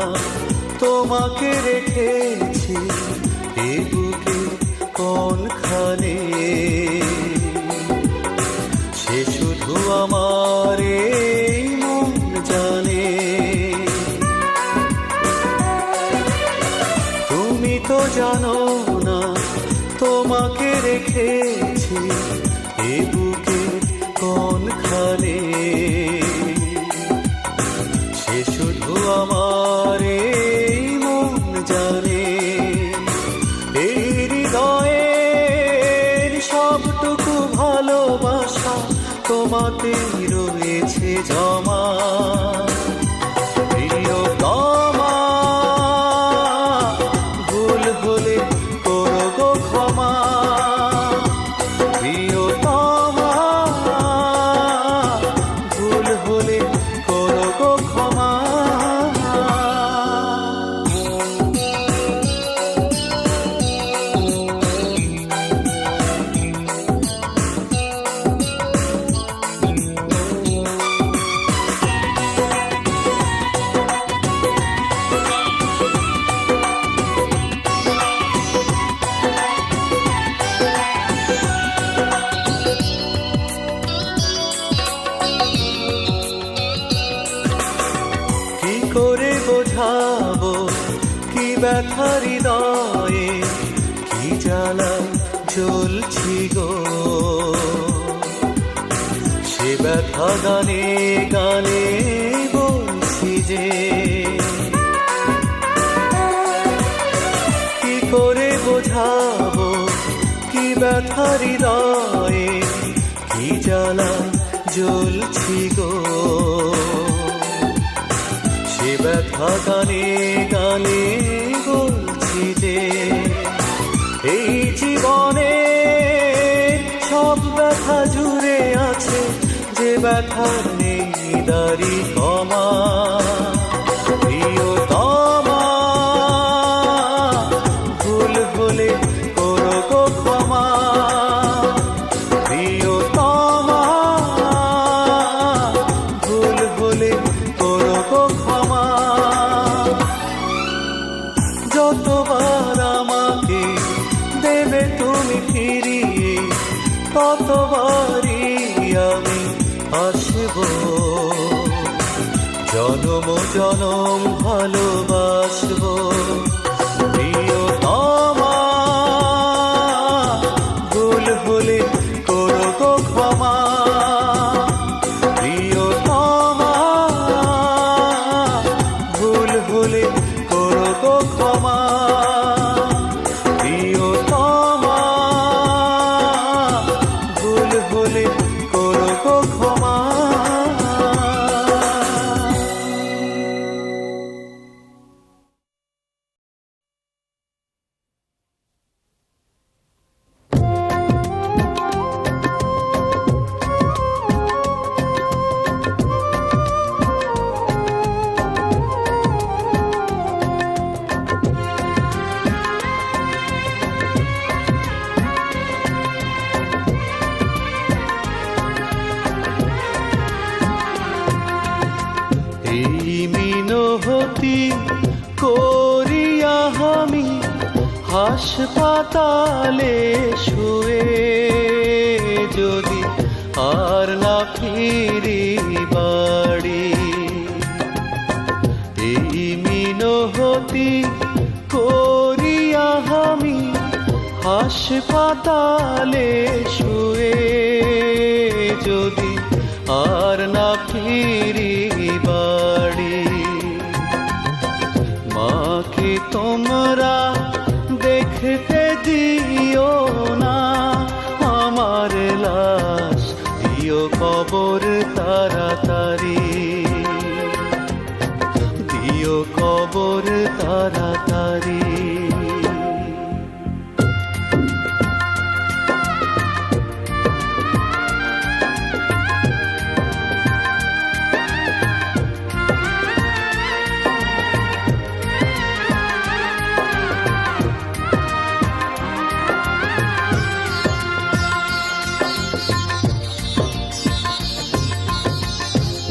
তোমাকে রেখেছি এ বুকে কোনখানে, সে শুধু আমার এই মন জানে। তুমি তো জানো না তোমাকে রেখেছি এ বুকে কোনখানে, সে শুধু আমার এই মন জানে। এই হৃদয়ের সবটুকু ভালোবাসা তোমাতেই রয়েছে জমা। প্রিয়তমা, ভুল হলে করো গো ক্ষমা। প্রিয়তমা, ভুল হলে করো গো ক্ষমা। কি করে বোঝাবো কি ব্যথা হৃদয়ে, কি জ্বালায় জ্বলছি গো। সে ব্যথা গানে গানে বলছি যে, কি করে বোঝাবো কি ব্যথা হৃদয়ে, কি জ্বালায় জ্বলছি গো। সে ব্যথা গানে গানে বলছি যে, এই জীবনে সব ব্যথা জুড়ে আছে যে ব্যথার নেই দাড়ি কমা। প্রিয়তমা, ভুল হলে করো গো ক্ষমা। প্রিয়তমা, ভুল হলে করো গো ক্ষমা। যতবার আমাকে দেবে তুমি ফিরিয়ে, ততবারই আমি আসব। জনম জনম ভালোবাসব। প্রিয়তমা, ভুল হলে করো গো ক্ষমা। প্রিয়তমা, ভুল হলে করো গো ক্ষমা। প্রিয়তমা, ভুল হলে করো গো ক্ষমা। এই মিনতি করিয়া আমি হাসপাতালে শুয়ে, যদি আর না ফিরি বাড়ি। এই মিনতি করিয়া আমি হাসপাতালে শুয়ে, যদি আর না ফিরি বাড়ি। মাকে তোমরা দেখতে দিও না, আমার লাশ দিও কবর তাড়াতাড়ি। দিও কবর তাড়াতাড়ি।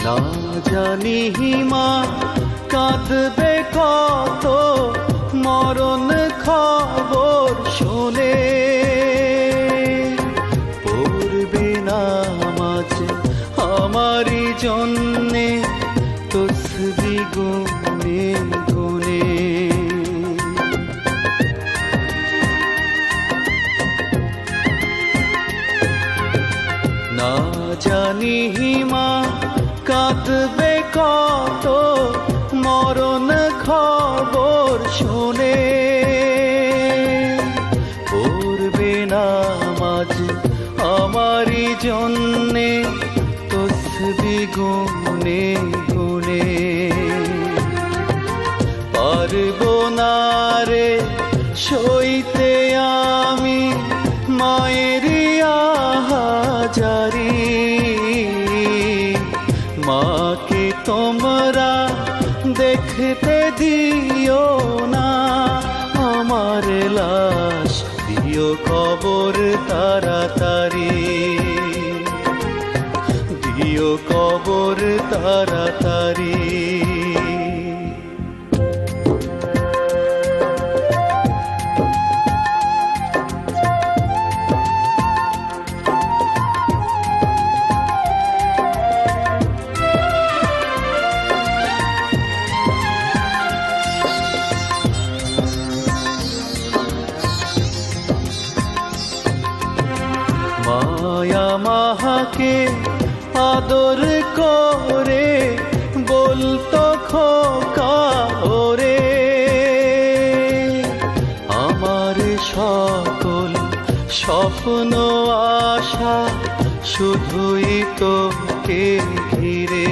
না জানি মা কাঁদবে কত মরণ খবর শুনে, পড়বে নামাজ আমারই জন্যে তসবি গুনে গুনে। না জানি মা কাঁদবে কত মরণ খবর শুনে, পড়বে নামাজ আমারই জন্যে তসবি গুনে গুনে। পারবো না রে সইতে আমি মায়ের আহাজারি, মাকে তোমরা দেখতে দিও না, আমার লাশ দিও কবর তাড়াতাড়ি, দিও কবর তাড়াতাড়ি। মায়া মাহাকে আদর করে বলতো খোকা ওরে, আমার সকল স্বপ্ন আশা শুধুই তোকে ঘিরে।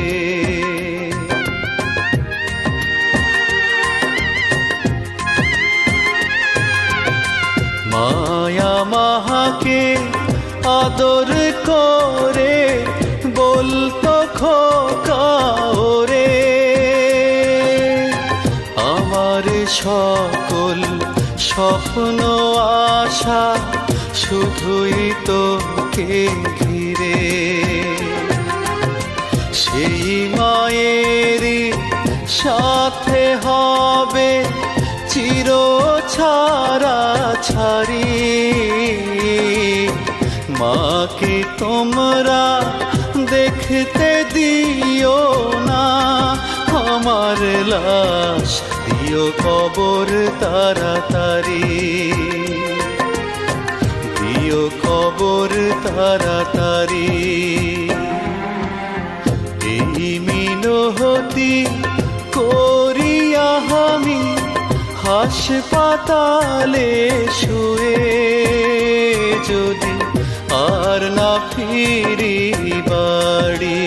মায়া মাহাকে আদর করে বলতো খোকা ওরে, আমার সকল স্বপ্ন আশা শুধুই তোকে ঘিরে। সেই মায়েরই সাথে হবে চির ছাড়া ছাড়ি, মাকে তোমরা দেখতে দিও না, আমার লাশ দিও কবর তাড়াতাড়ি, দিও কবর তাড়াতাড়ি। এই মিনতি করিয়া আমি হাসপাতালে শুয়ে যদি আর না ফিরি বাড়ি,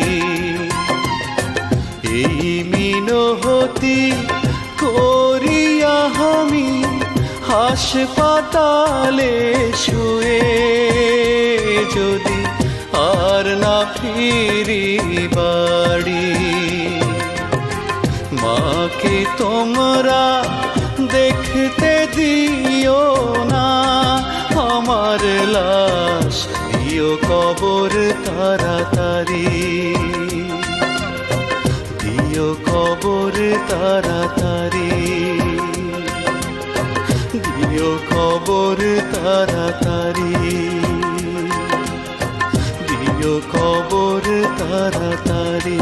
এই মিনতি করিয়া আমি হাসপাতালে শুয়ে যদি আর না ফিরি বাড়ি, মাকে তোমরা দেখতে দিও না, আমার লাশ দিও কবর তাড়াতাড়ি, দিও কবর তাড়াতাড়ি, দিও কবর তাড়াতাড়ি, দিও কবর তাড়াতাড়ি।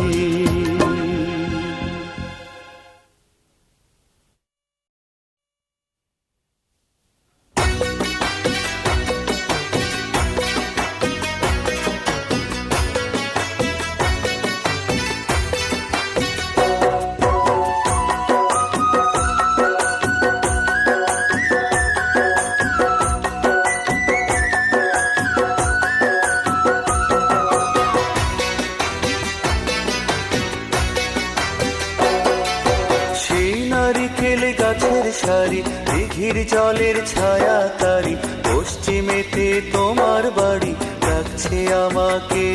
গাছের সারি দিঘির জলের ছায়া তারি, পশ্চিমেতে তোমার বাড়ি ডাকছে আমাকে।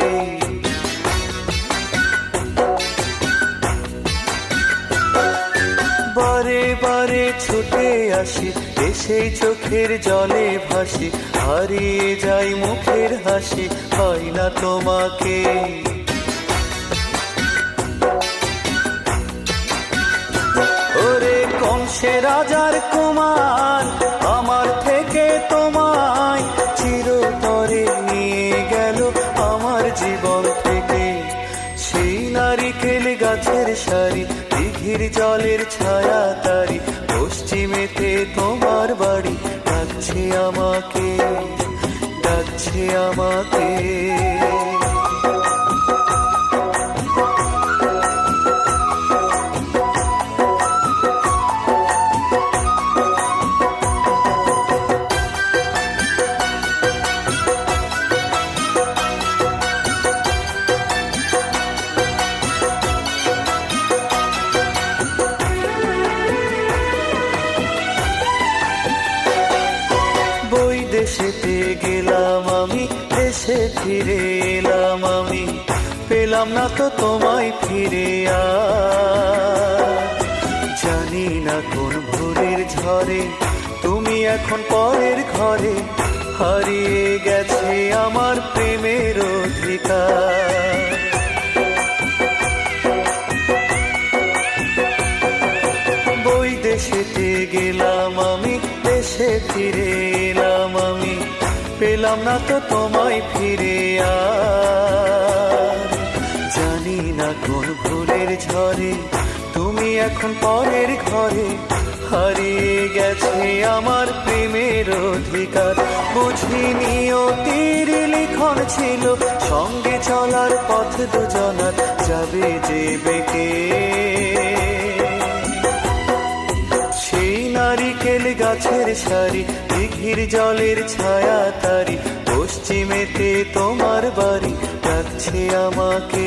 বারে বারে ছুটে আসি, এসেই চোখের জলে ভাসি, হারিয়ে যাই মুখের হাসি, পাই না তোমাকে। কংসে রাজার কুমার আমার থেকে তোমায় চিরতরে নিয়ে গেল আমার জীবন থেকে। সেই নারিকেল গাছের সারি, দিঘির জলের ছায়া তারি, পশ্চিমেতে তোমার বাড়ি ডাকছে আমাকে, ডাকছে আমাকে। দেশেতে গেলাম আমি, দেশে ফিরে এলাম আমি, পেলাম না তো তোমায় ফিরে আর। জানি না কোন ভোরের ঝড়ে তুমি এখন পরের ঘরে, হারিয়ে গেছে আমার প্রেমের অধিকার। দেশেতে গেলাম আমি, দেশে ফিরে এলাম আমি, পেলাম না তো তোমায় ফিরে আর। জানি না কোন ভোরের ঝড়ে তুমি এখন পরের ঘরে, হারিয়ে গেছে আমার প্রেমের অধিকার। বুঝিনি অতির লিখন ছিল সঙ্গে চলার পথ দুজনার, যাবে যে বেঁকে। নারিকেল গাছের সারি, দিঘির জলের ছায়া তারি, পশ্চিমেতে তোমার বাড়ি ডাকছে আমাকে,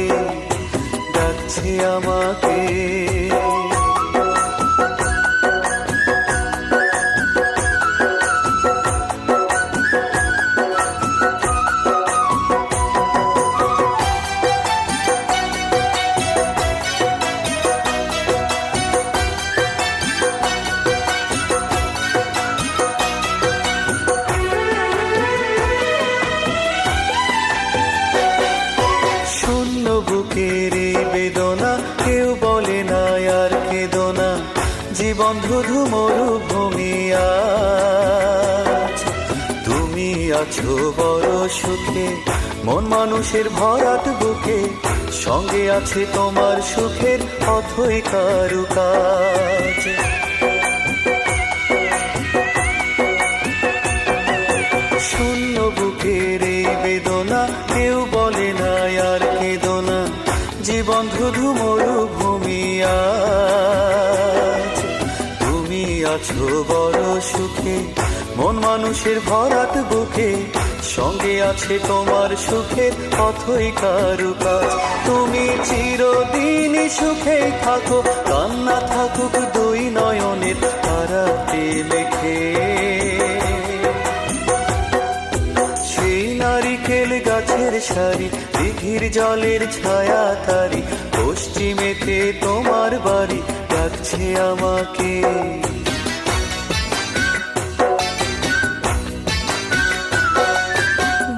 ডাকছে আমাকে। বুকের এই বেদনা কেউ বলে না আর কেদনা, জীবন ধুধু মরুভূমি আজ। তুমি আছো বড় সুখে, মন মানুষের ভরাট বুকে, সঙ্গে আছে তোমার সুখের অথই কারুকাজ। শূন্য বুকের এই বেদনা কেউ বলে না আর কেদনা, জীবন ধুধু মরুভূমি আজ। তুমি আছো বড় সুখে, মন মানুষের ভরাট বুকে, সঙ্গে আছে তোমার সুখের অথই কারুকাজ। তুমি চিরদিন সুখে থাকো, কান্না থাকুক দুই নয়নের তারাতে লেখে। নারিকেল গাছের সারি, দিঘির জলের ছায়া তারি, পশ্চিমেতে তোমার বাড়ি ডাকছে আমাকে।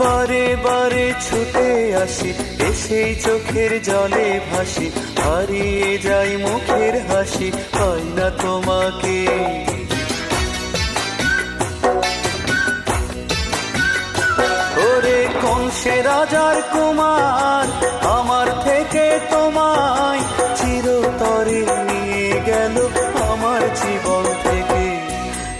বারে বারে ছুটে আসি, এসেই চোখের জলে ভাসি, হারিয়ে যাই মুখের হাসি, পাই না তোমাকে। কংসে রাজার কুমার আমার থেকে তোমায় চিরতরে নিয়ে গেল আমার জীবন থেকে।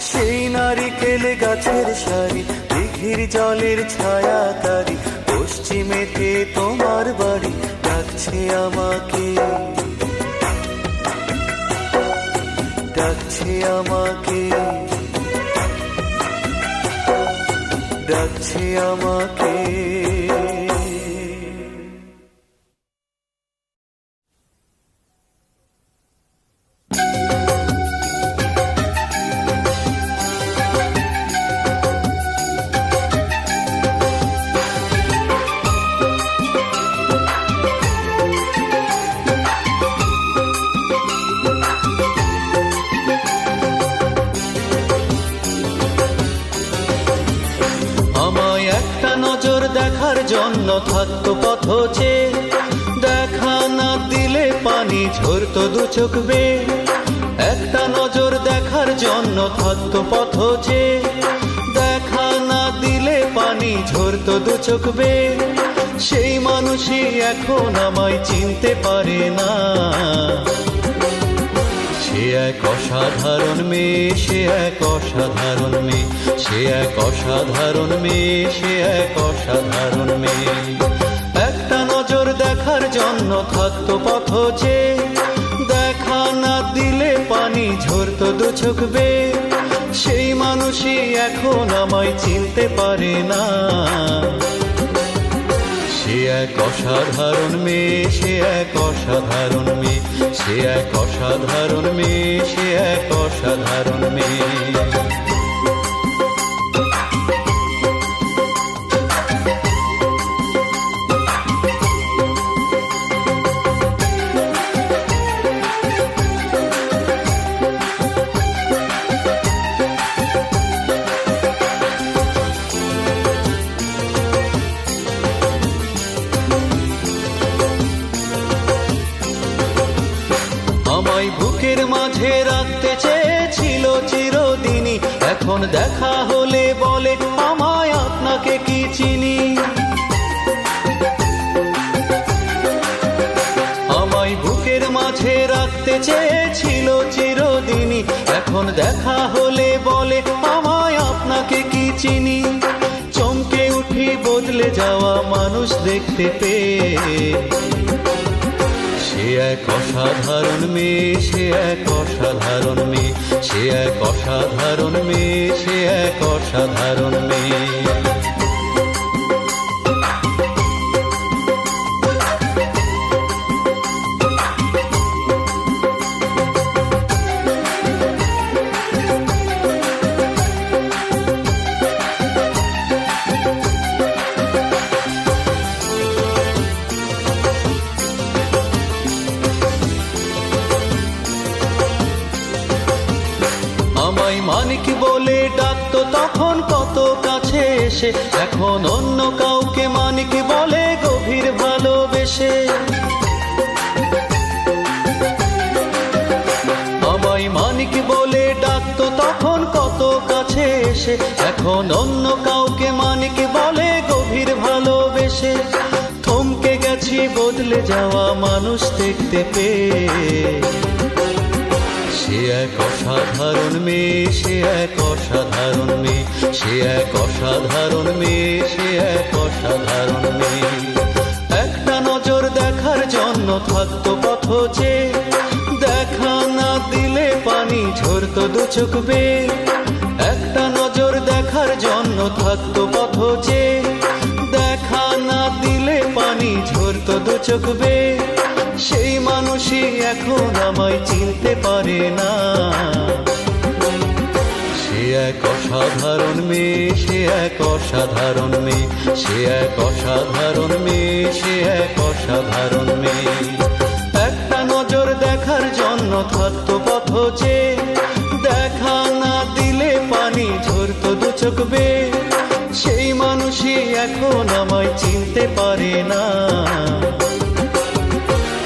সেই নারিকেল গাছের সারি, দিঘির জলের ছায়া তারি, পশ্চিমেতে তোমার বাড়ি ডাকছে আমাকে, ডাকছে আমাকে, ডাকছে আমাকে। দেখার জন্য থাকতো পথ চেয়ে, দেখা না দিলে পানি ঝরতো দু চোখ বেয়ে। একটা নজর দেখা দেখার জন্য থাকতো পথ যে, দেখা না দিলে পানি ঝরতো দু চোখ বেয়ে। সেই মানুষই এখন আমায় চিনতে পারে না। সে এক অসাধারণ মেয়ে, সে এক অসাধারণ মেয়ে, সে এক অসাধারণ মেয়ে, সে এক অসাধারণ মেয়ে। একটা নজর দেখার জন্য থাকতো পথ যে, দেখা না দিলে পানি ঝরতো দু চোখ বেয়ে। সেই মানুষই এখন আমায় চিনতে পারে না। সে এক অসাধারণ মেয়ে, সে এক অসাধারণ মেয়ে, সে এক অসাধারণ মেয়ে, সে এক অসাধারণ মেয়ে। আমায় বুকের মাঝে রাখতে চেয়েছিল চিরদিনই, এখন দেখা হলে বলে আমায় আপনাকে কি চিনি। আমায় বুকের মাঝে রাখতে চেয়েছিল চিরদিনই, এখন দেখা হলে বলে আমায় আপনাকে কি চিনি। চমকে উঠি বদলে যাওয়া মানুষ দেখতে পেয়ে। সে এক অসাধারণ মেয়ে, সে এক অসাধারণ মেয়ে, সে এক অসাধারণ মেয়ে, সে এক অসাধারণ মেয়ে। আমায় মানিক বলে ডাকতো তখন কত কাছে এসে, এখন অন্য কাউকে মানিক বলে গভীর ভালোবেসে। আমায় মানিক বলে ডাকতো তখন কত কাছে এসে, এখন অন্য কাউকে মানিক বলে গভীর ভালোবেসে। থমকে গেছি বদলে যাওয়া মানুষ দেখতে পেয়ে। সে এক অসাধারণ মেয়ে, সে এক অসাধারণ মেয়ে, সে এক অসাধারণ মেয়ে, সে এক অসাধারণ মেয়ে। একটা নজর দেখার জন্য থাকতো পথ যে, দেখা না দিলে পানি ঝরতো দু চোখ বেয়ে। একটা নজর দেখার জন্য থাকতো পথ যে, দেখা না দিলে পানি ঝরতো দু চোখ বেয়ে। সেই মানুষই এখন আমায় চিনতে পারে না। সে এক অসাধারণ মেয়ে, সে এক অসাধারণ মেয়ে, সে এক অসাধারণ মেয়ে, সে এক অসাধারণ মেয়ে। একটা নজর দেখার জন্য থাকতো পথ যে, দেখা না দিলে পানি ঝরতো দু চোখ বেয়ে। সেই মানুষই এখন আমায় চিনতে পারে না।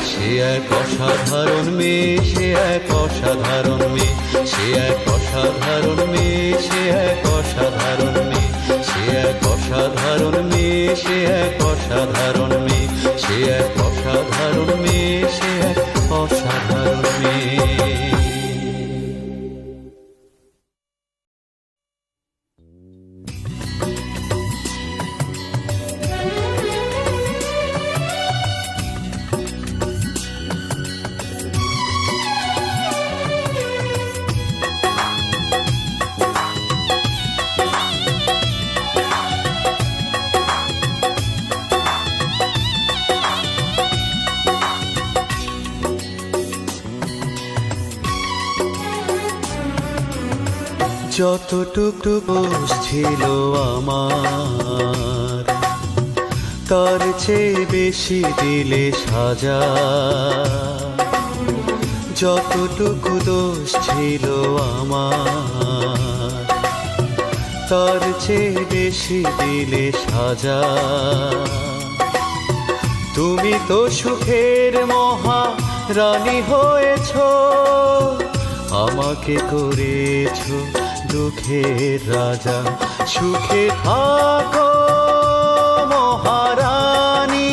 সে এক অসাধারণ মেয়ে, সে এক অসাধারণ মেয়ে, সে এক অসাধারণ মেয়ে, সে এক অসাধারণ মেয়ে, সে এক অসাধারণ মেয়ে, সে এক অসাধারণ মেয়ে, সে এক অসাধারণ মেয়ে, সে এক অসাধারণ মেয়ে। যতটুকু দোষ ছিল আমার, তার চেয়ে বেশি দিলে সাজা। যতটুকু দোষ ছিল আমার, তার চেয়ে বেশি দিলে সাজা। তুমি তো সুখের মহা রানী হয়েছ, আমাকে করেছো দুঃখের রাজা। সুখে থাকো মহারানী,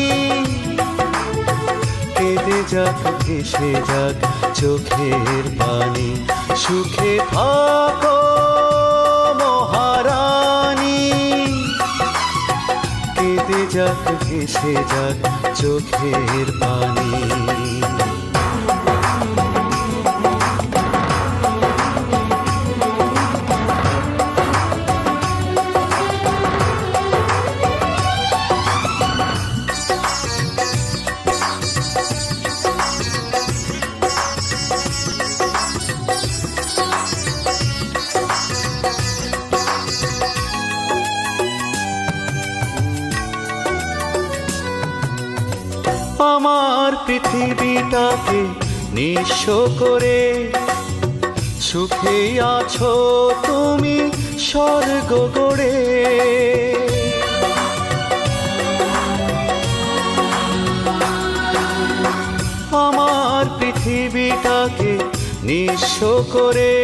কেঁদে যাক ভেসে যাক চোখের পানি। সুখে থাকো মহারানী, কেঁদে যাক ভেসে যাক চোখের পানি। আমার পৃথিবীটাকে নিঃস্ব করে সুখে আছো তুমি স্বর্গ গড়ে। আমার পৃথিবীটাকে নিঃস্ব করে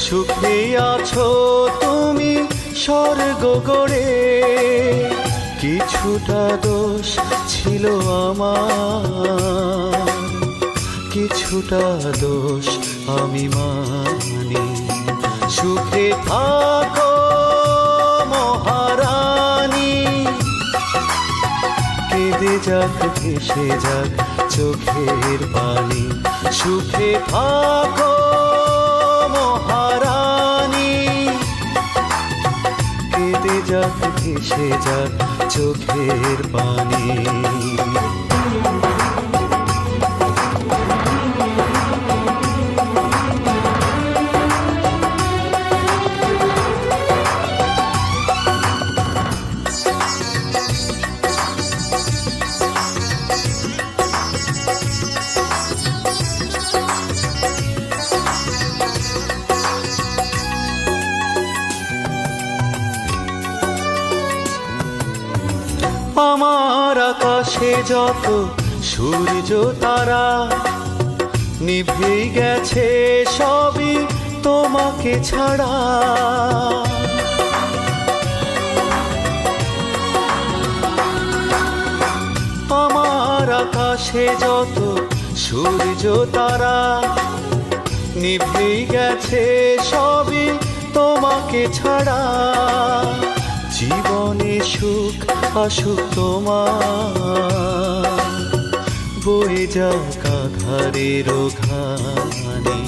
সুখে আছো তুমি স্বর্গ গড়ে। কিছুটা দোষ ছিল আমার, কিছুটা দোষ আমি মানি। সুখে থাকো মহারানী, কেঁদে যাক ভেসে যাক চোখের পানি। সুখে থাকো মহারানী, কেঁদে যাক ভেসে যাক চোখের পানি। আমার আকাশে যত সূর্য তারা নিভে গেছে সবই তোমাকে ছাড়া। আমার আকাশে যত সূর্য তারা নিভে গেছে সবই তোমাকে ছাড়া। জীবনে সুখ আসুক তোমার, বয়ে যাক আধারের ঘানি।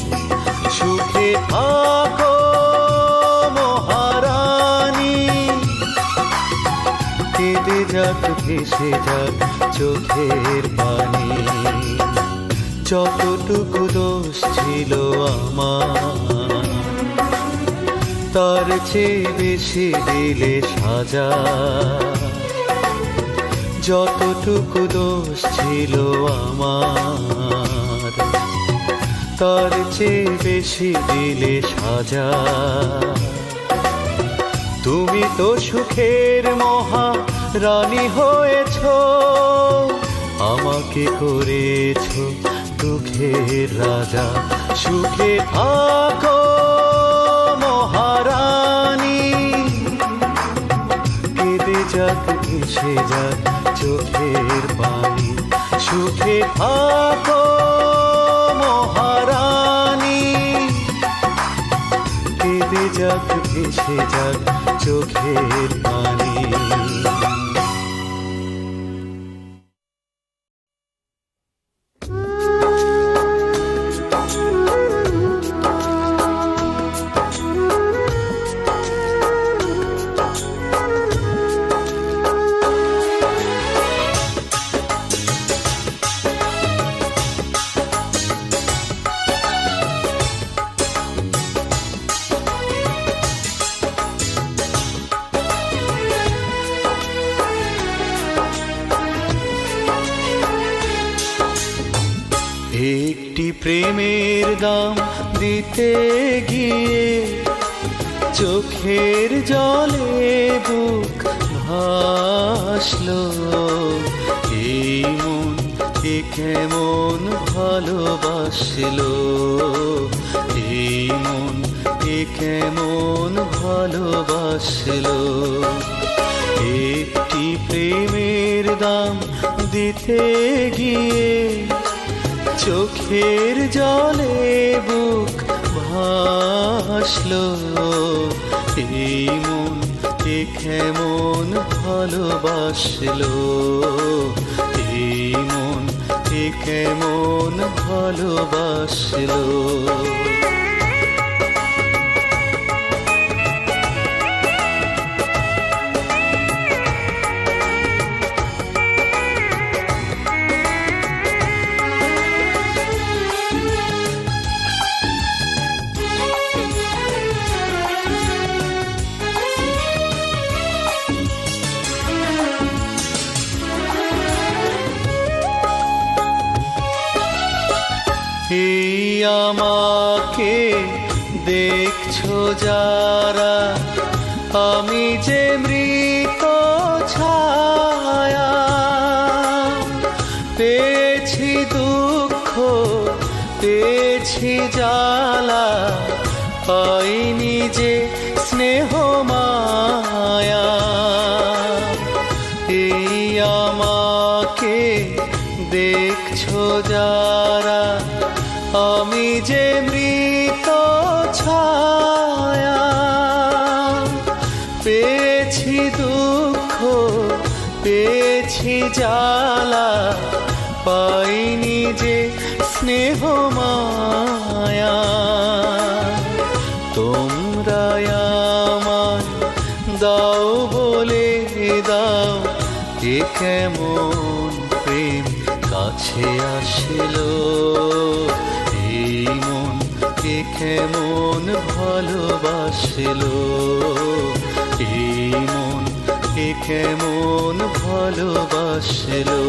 সুখে থাকো মহারানী, কেঁদে যাক ভেসে যাক চোখের পানি। যতটুকু দোষ ছিল আমার, তার চেয়ে বেশি দিলে সাজা। যতটুকু দোষ ছিল আমার, তার চেয়ে বেশি দিলে সাজা। তুমি তো সুখের মহারানী হয়েছ, আমাকে করেছ দুঃখের রাজা। সুখে থাকো মহারানী, কেঁদে যাক ভেসে যাক চোখের পানি। সুখে থাকো মহারানী, কেঁদে যাক ভেসে যাক চোখের পানি। একটি প্রেমের দাম দিতে গিয়ে চোখের জলে বুক ভাসলো। এই মন কেমন ভালোবাসলো এই মন, এ কেমন ভালোবাসলো। একটি প্রেমের দাম দিতে গিয়ে চোখের জলে বুক ভাসলো। এই মন, এ কেমন ভালোবাসলো এই মন, এ কেমন ভালোবাসলো। এই আমাকে দেখছো যারা, আমি যে মৃত ছায়া। পেয়েছি দুঃখ, পেয়েছি জ্বালা, পাইনি যে স্নেহ মায়া। এই আমাকে দেখছো যারা, আমি যে মৃত ছায়া। পেয়েছি দুঃখ, পেয়েছি জ্বালা, পাইনি যে স্নেহ মায়া। তোমরা আমায় দাও বলে দাও, এ কেমন প্রেম কাছে আসলো। এই মন, এ কেমন ভালোবাসলো এই মন, এ কেমন ভালোবাসলো।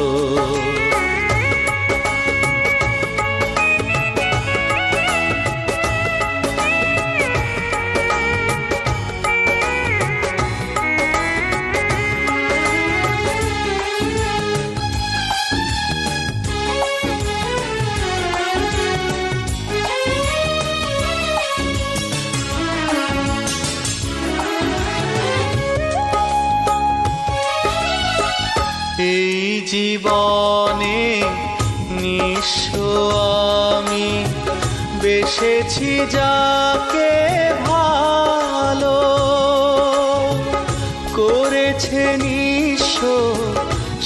এই জীবনে নিঃস্ব আমি, বেসেছি যাকে ভালো। করেছে নিঃস্ব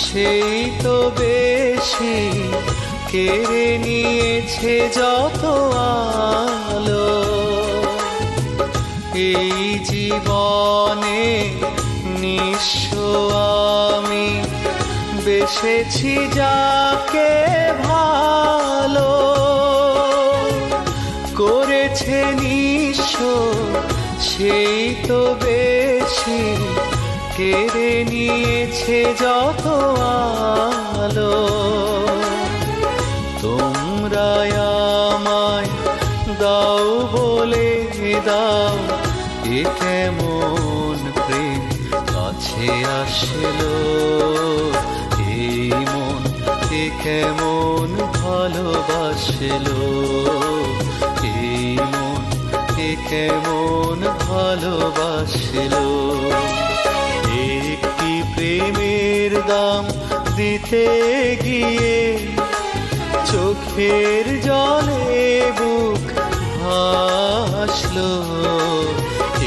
সেই তো বেশি, কেড়ে নিয়েছে যত আলো। এই জীবনে নিঃস্ব আমি, বেসেছি যাকে ভালো। করেছে নিঃস্ব সেই তো বেশি, কেড়ে নিয়েছে যত আলো। তোমরা আমায় দাও বলে দাও, এ কেমন প্রেম কাছে আসলো। এই মন, এ কেমন ভালোবাসলো এই মন, এ কেমন ভালোবাসলো। একটি প্রেমের দাম দিতে গিয়ে চোখের জলে বুক ভাসলো।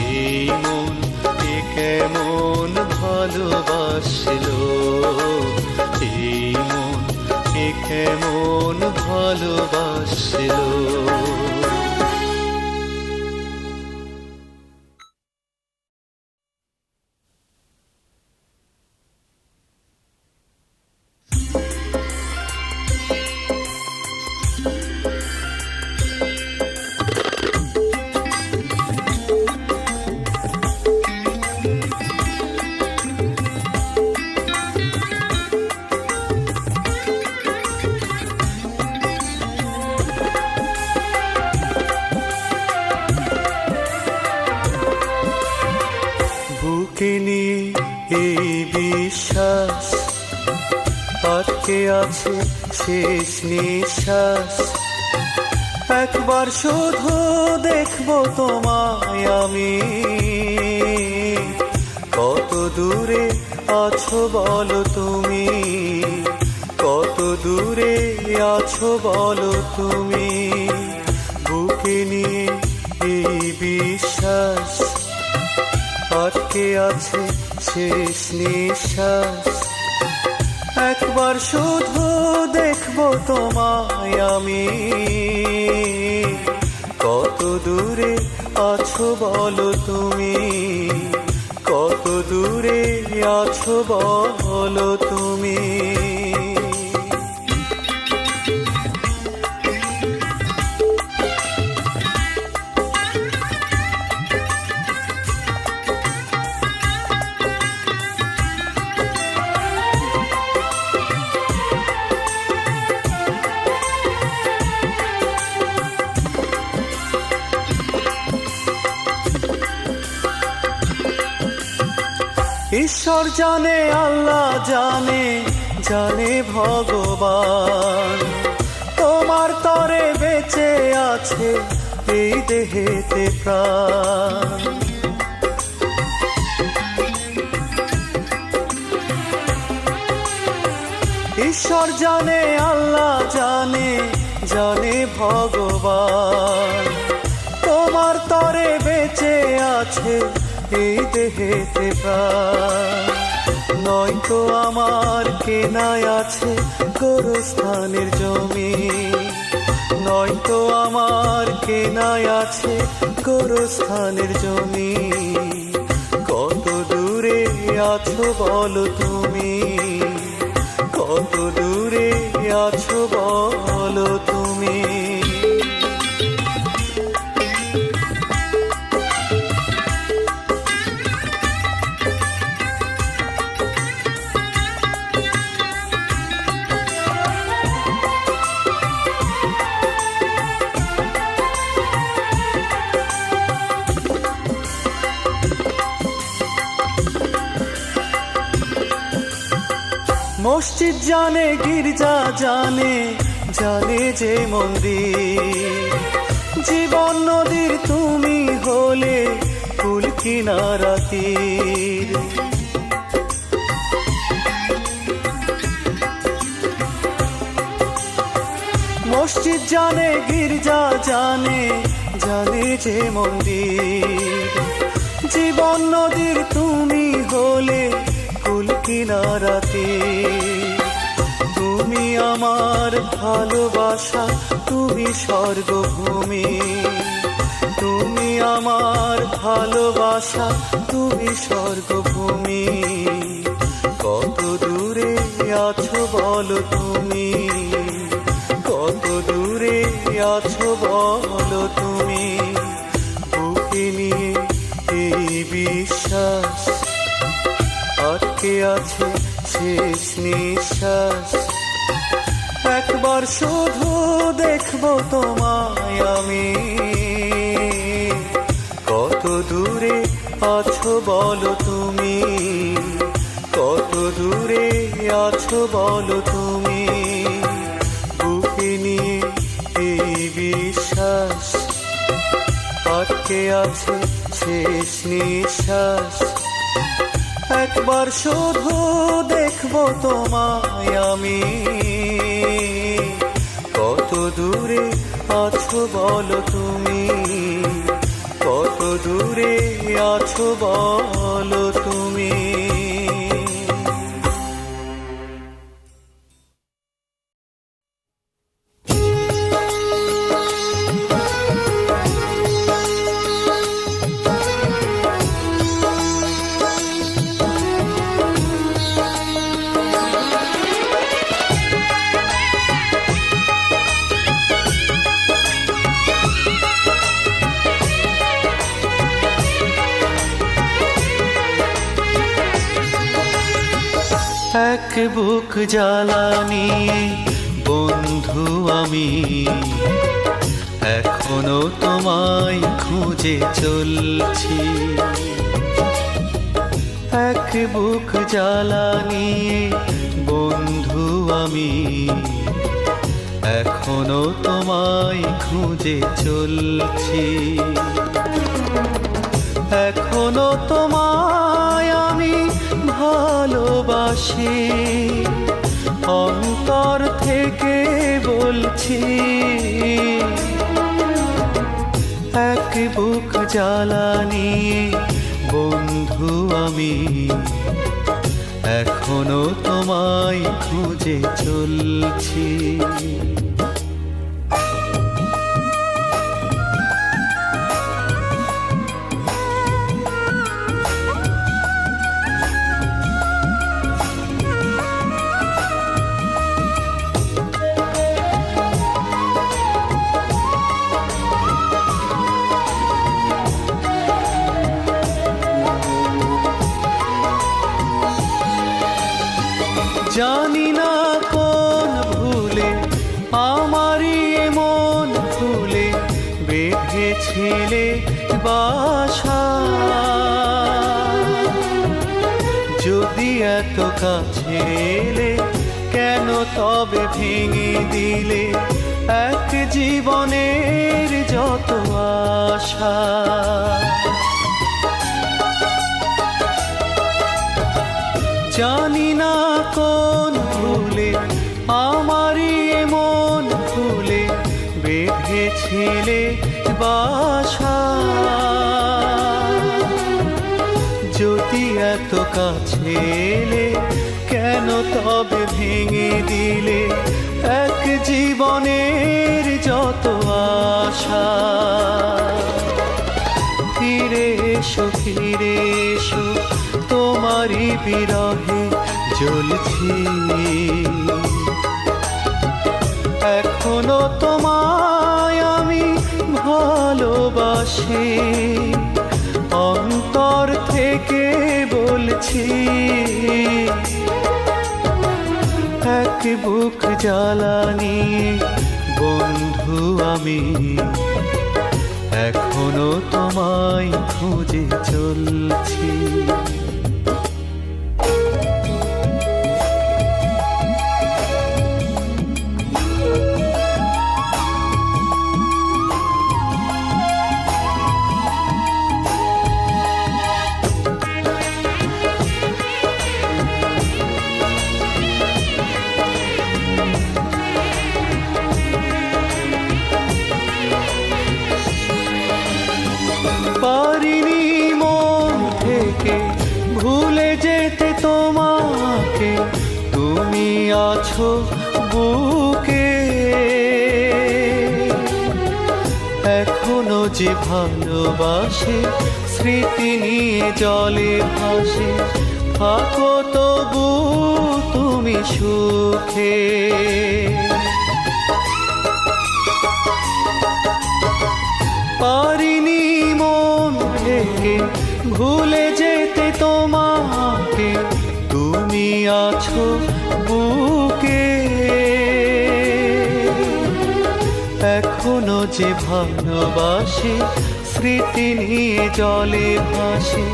এই মন, এ কেমন ভালোবাসলো এই মন, এ কেমন ভালোবাসলো। আটকে আছে শেষ নিঃশ্বাস। একবার শুধু দেখবো তোমায় আমি, কত দূরে আছো বলো তুমি, কত দূরে আছো বলো তুমি। বুকে নিয়ে এই বিশ্বাস, আটকে আছে শেষ নিঃশ্বাস। একবার শুধু দেখবো তোমায় আমি, কত দূরে আছো বলো তুমি, কত দূরে আছো বলো তুমি। ঈশ্বর জানে, আল্লাহ জানে, জানে ভগবান, তোমার তরে বেঁচে আছে এই দেহেতে প্রাণ। ঈশ্বর জানে, আল্লাহ জানে, জানে ভগবান, তোমার তরে বেঁচে আছে এই দেহেতে প্রাণ। নয়তো আমার কেনায় আছে গোরস্থানের জমি, নয়তো আমার কেনায় আছে গোরস্থানের জমি। কত দূরে আছো বলো তুমি, কত দূরে আছো বলো তুমি। মসজিদ জানে, গির্জা জানে, জানে যে মন্দির। জীবন নদীর তুমি হলে কুল কিনারা তীর। মসজিদ জানে, গির্জা জানে, জানে যে মন্দির। জীবন নদীর তুমি হলে কুল কিনারাতে। তুমি আমার ভালোবাসা, তুমি স্বর্গভূমি। তুমি আমার ভালোবাসা, তুমি স্বর্গভূমি। কত দূরে আছো বলো তুমি, কত দূরে আছো বলো তুমি। বুকে নিয়ে এই বিশ্বাস, আটকে আছে শেষ নিঃশ্বাস। একবার শুধু দেখবো তোমায় আমি, কত দূরে আছো বলো তুমি, কত দূরে আছো বলো তুমি। বুকে নিয়ে এই বিশ্বাস, আটকে আছে শেষ নিঃশ্বাস। একবার শুধু দেখবো তোমায় আমি, কত দূরে আছো বলো তুমি, কত দূরে আছো বলো তুমি। এক বুক জ্বালা নিয়ে বন্ধু আমি, এখনো তোমায় খুঁজে চলছি। এক বুক জ্বালা নিয়ে বন্ধু আমি এখনো তোমায় খুঁজে চলছি, এখনো তোমায় আমি ভালোবাসি, অন্তর থেকে বলছি। এক বুক জ্বালা নিয়ে বন্ধু আমি এখনো তোমায় খুঁজে চলছি। জানি না কোন ভুলে আমারই মন ভুলে বেঁধেছিলে বাসা, যদি এত কাছে এলে কেন তবে ভেঙে দিলে এক জীবনের যত আশা। জানি না কোন ভুলে আমারই মন ভুলে বেঁধেছিলে বাসা, যদি এত কাছে এলে কেন তবে ভেঙে দিলে এক জীবনের যত আশা। ফিরে এসো তোমারই বিরহে জ্বলছি, এখনো তোমায় আমি ভালোবাসি, অন্তর থেকে বলছি। এক বুক জ্বালা নিয়ে বন্ধু আমি এখনো তোমায় খুঁজে চলছি। পারিনি মন থেকে ভুলে যেতে তোমাকে, তুমি আছো বুকে, এখনো যে ভালোবাসে স্মৃতি নিয়ে জলে ভাসে, থাকো তবু তুমি সুখে। পারিনি মন থেকে ভুলে যেতে তোমাকে, তুমি আছো বুকে, এখনো যে ভালোবাসি স্মৃতি নিয়ে জলে ভাসে,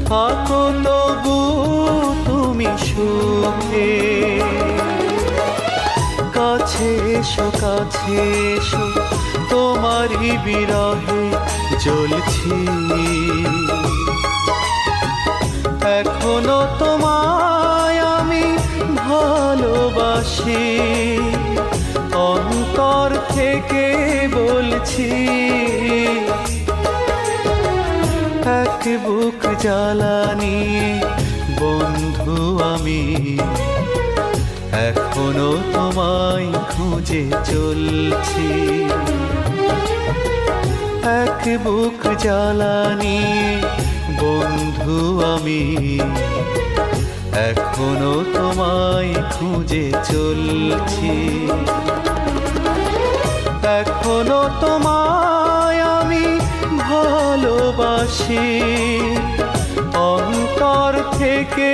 থাকো তবু তুমি সুখে। কাছে এসো তোমারই বিরহে জ্বলছি, এখনো তোমায় আমি ভালোবাসি, অন্তর থেকে বলছি। এক বুক জ্বালা নিয়ে বন্ধু আমি এখনো তোমায় খুঁজে চলছি, এক বুক জ্বালা নিয়ে বন্ধু আমি এখনো তোমায় খুঁজে চলছি, এখনো তোমায় আমি ভালোবাসি, অন্তর থেকে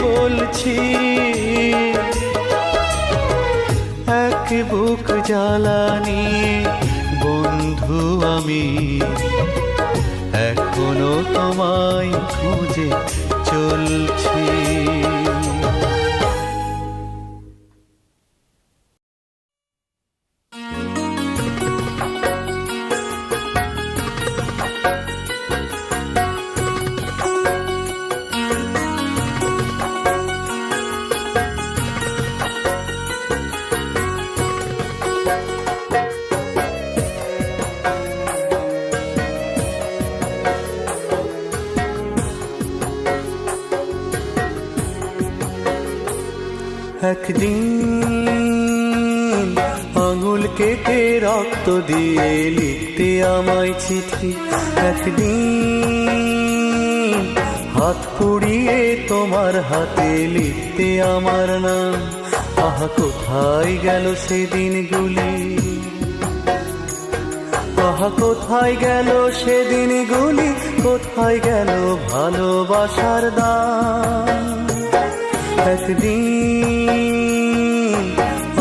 বলছি। এক বুক জ্বালা নিয়ে বন্ধু আমি এখনো তোমায় খুঁজে চলছি। চলছি। একদিন আঙুল কেটে রক্ত দিয়ে লিখতে আমায় চিঠি, একদিন হাত পুড়িয়ে তোমার হাতে লিখতে আমার নাম। আহা কোথায় গেল সেদিনগুলি, আহা কোথায় গেল সেদিনগুলি, কোথায় গেল ভালোবাসার দাম। একদিন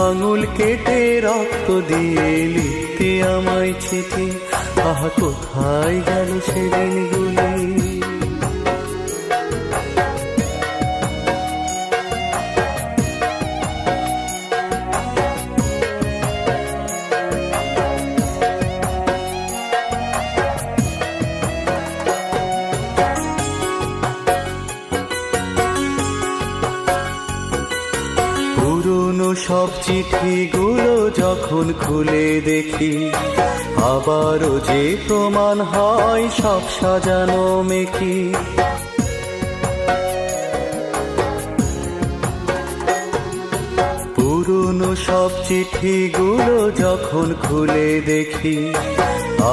আঙুল কেটে রক্ত দিয়ে লিখতে আমায় চিঠি, আহা কোথায় গেল সেদিনগুলি। পুরনো সব চিঠিগুলো যখন খুলে দেখি, আবারও যে প্রমাণ হয় সব সাজানো মেকি। পুরনো সব চিঠিগুলো যখন খুলে দেখি,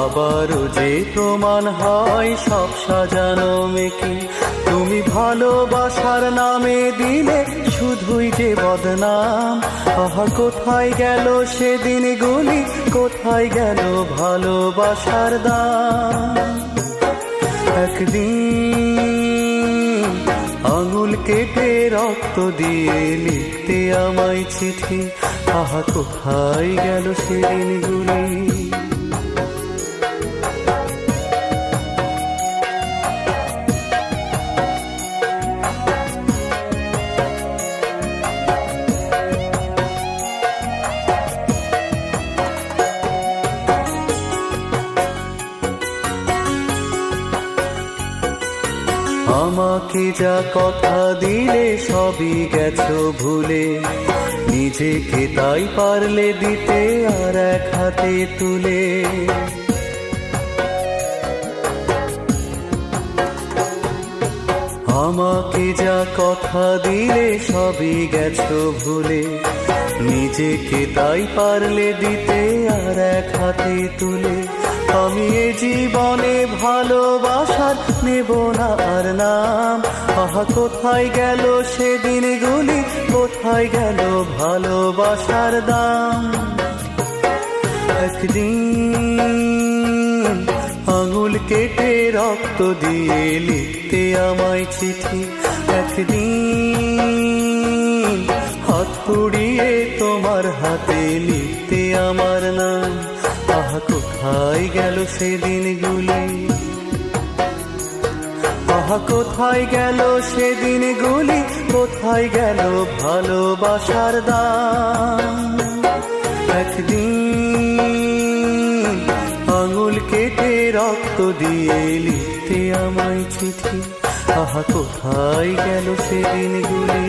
আবারও যে প্রমাণ হয় সব সাজানো মেকি। তুমি ভালোবাসার নামে দিলে শুধুই যে বদনাম, আহা কোথায় গেল সেদিনগুলি, কোথায় গেল ভালোবাসার দাম। একদিন আঙুল কেটে রক্ত দিয়ে লিখতে আমায় চিঠি, আহা কোথায় গেল সেদিনগুলি। আমাকে যা কথা দিলে সবই গেছো ভুলে, নিজেকে তাই পারলে দিতে আর এক হাতে তুলে। আমাকে যা কথা দিলে সবই গেছো ভুলে, নিজেকে তাই পারলে দিতে আর এক হাতে তুলে। আমি এ জীবনে ভালোবাসার নেব না আর নাম, আহা কোথায় গেল সেদিনগুলি, কোথায় গেল ভালোবাসার দাম। একদিন আঙুল কেটে রক্ত দিয়ে লিখতে আমায় চিঠি, একদিন হাত পুড়িয়ে তোমার হাতে লিখতে আমার নাম। আহা কোথায় গেল সেদিনগুলি, আহা কোথায় গেল সেদিনগুলি, কোথায় গেল ভালোবাসার দাম। একদিন আঙুল কেটে রক্ত দিয়ে লিখতে আমায় চিঠি, আহা কোথায় গেল সেদিনগুলি।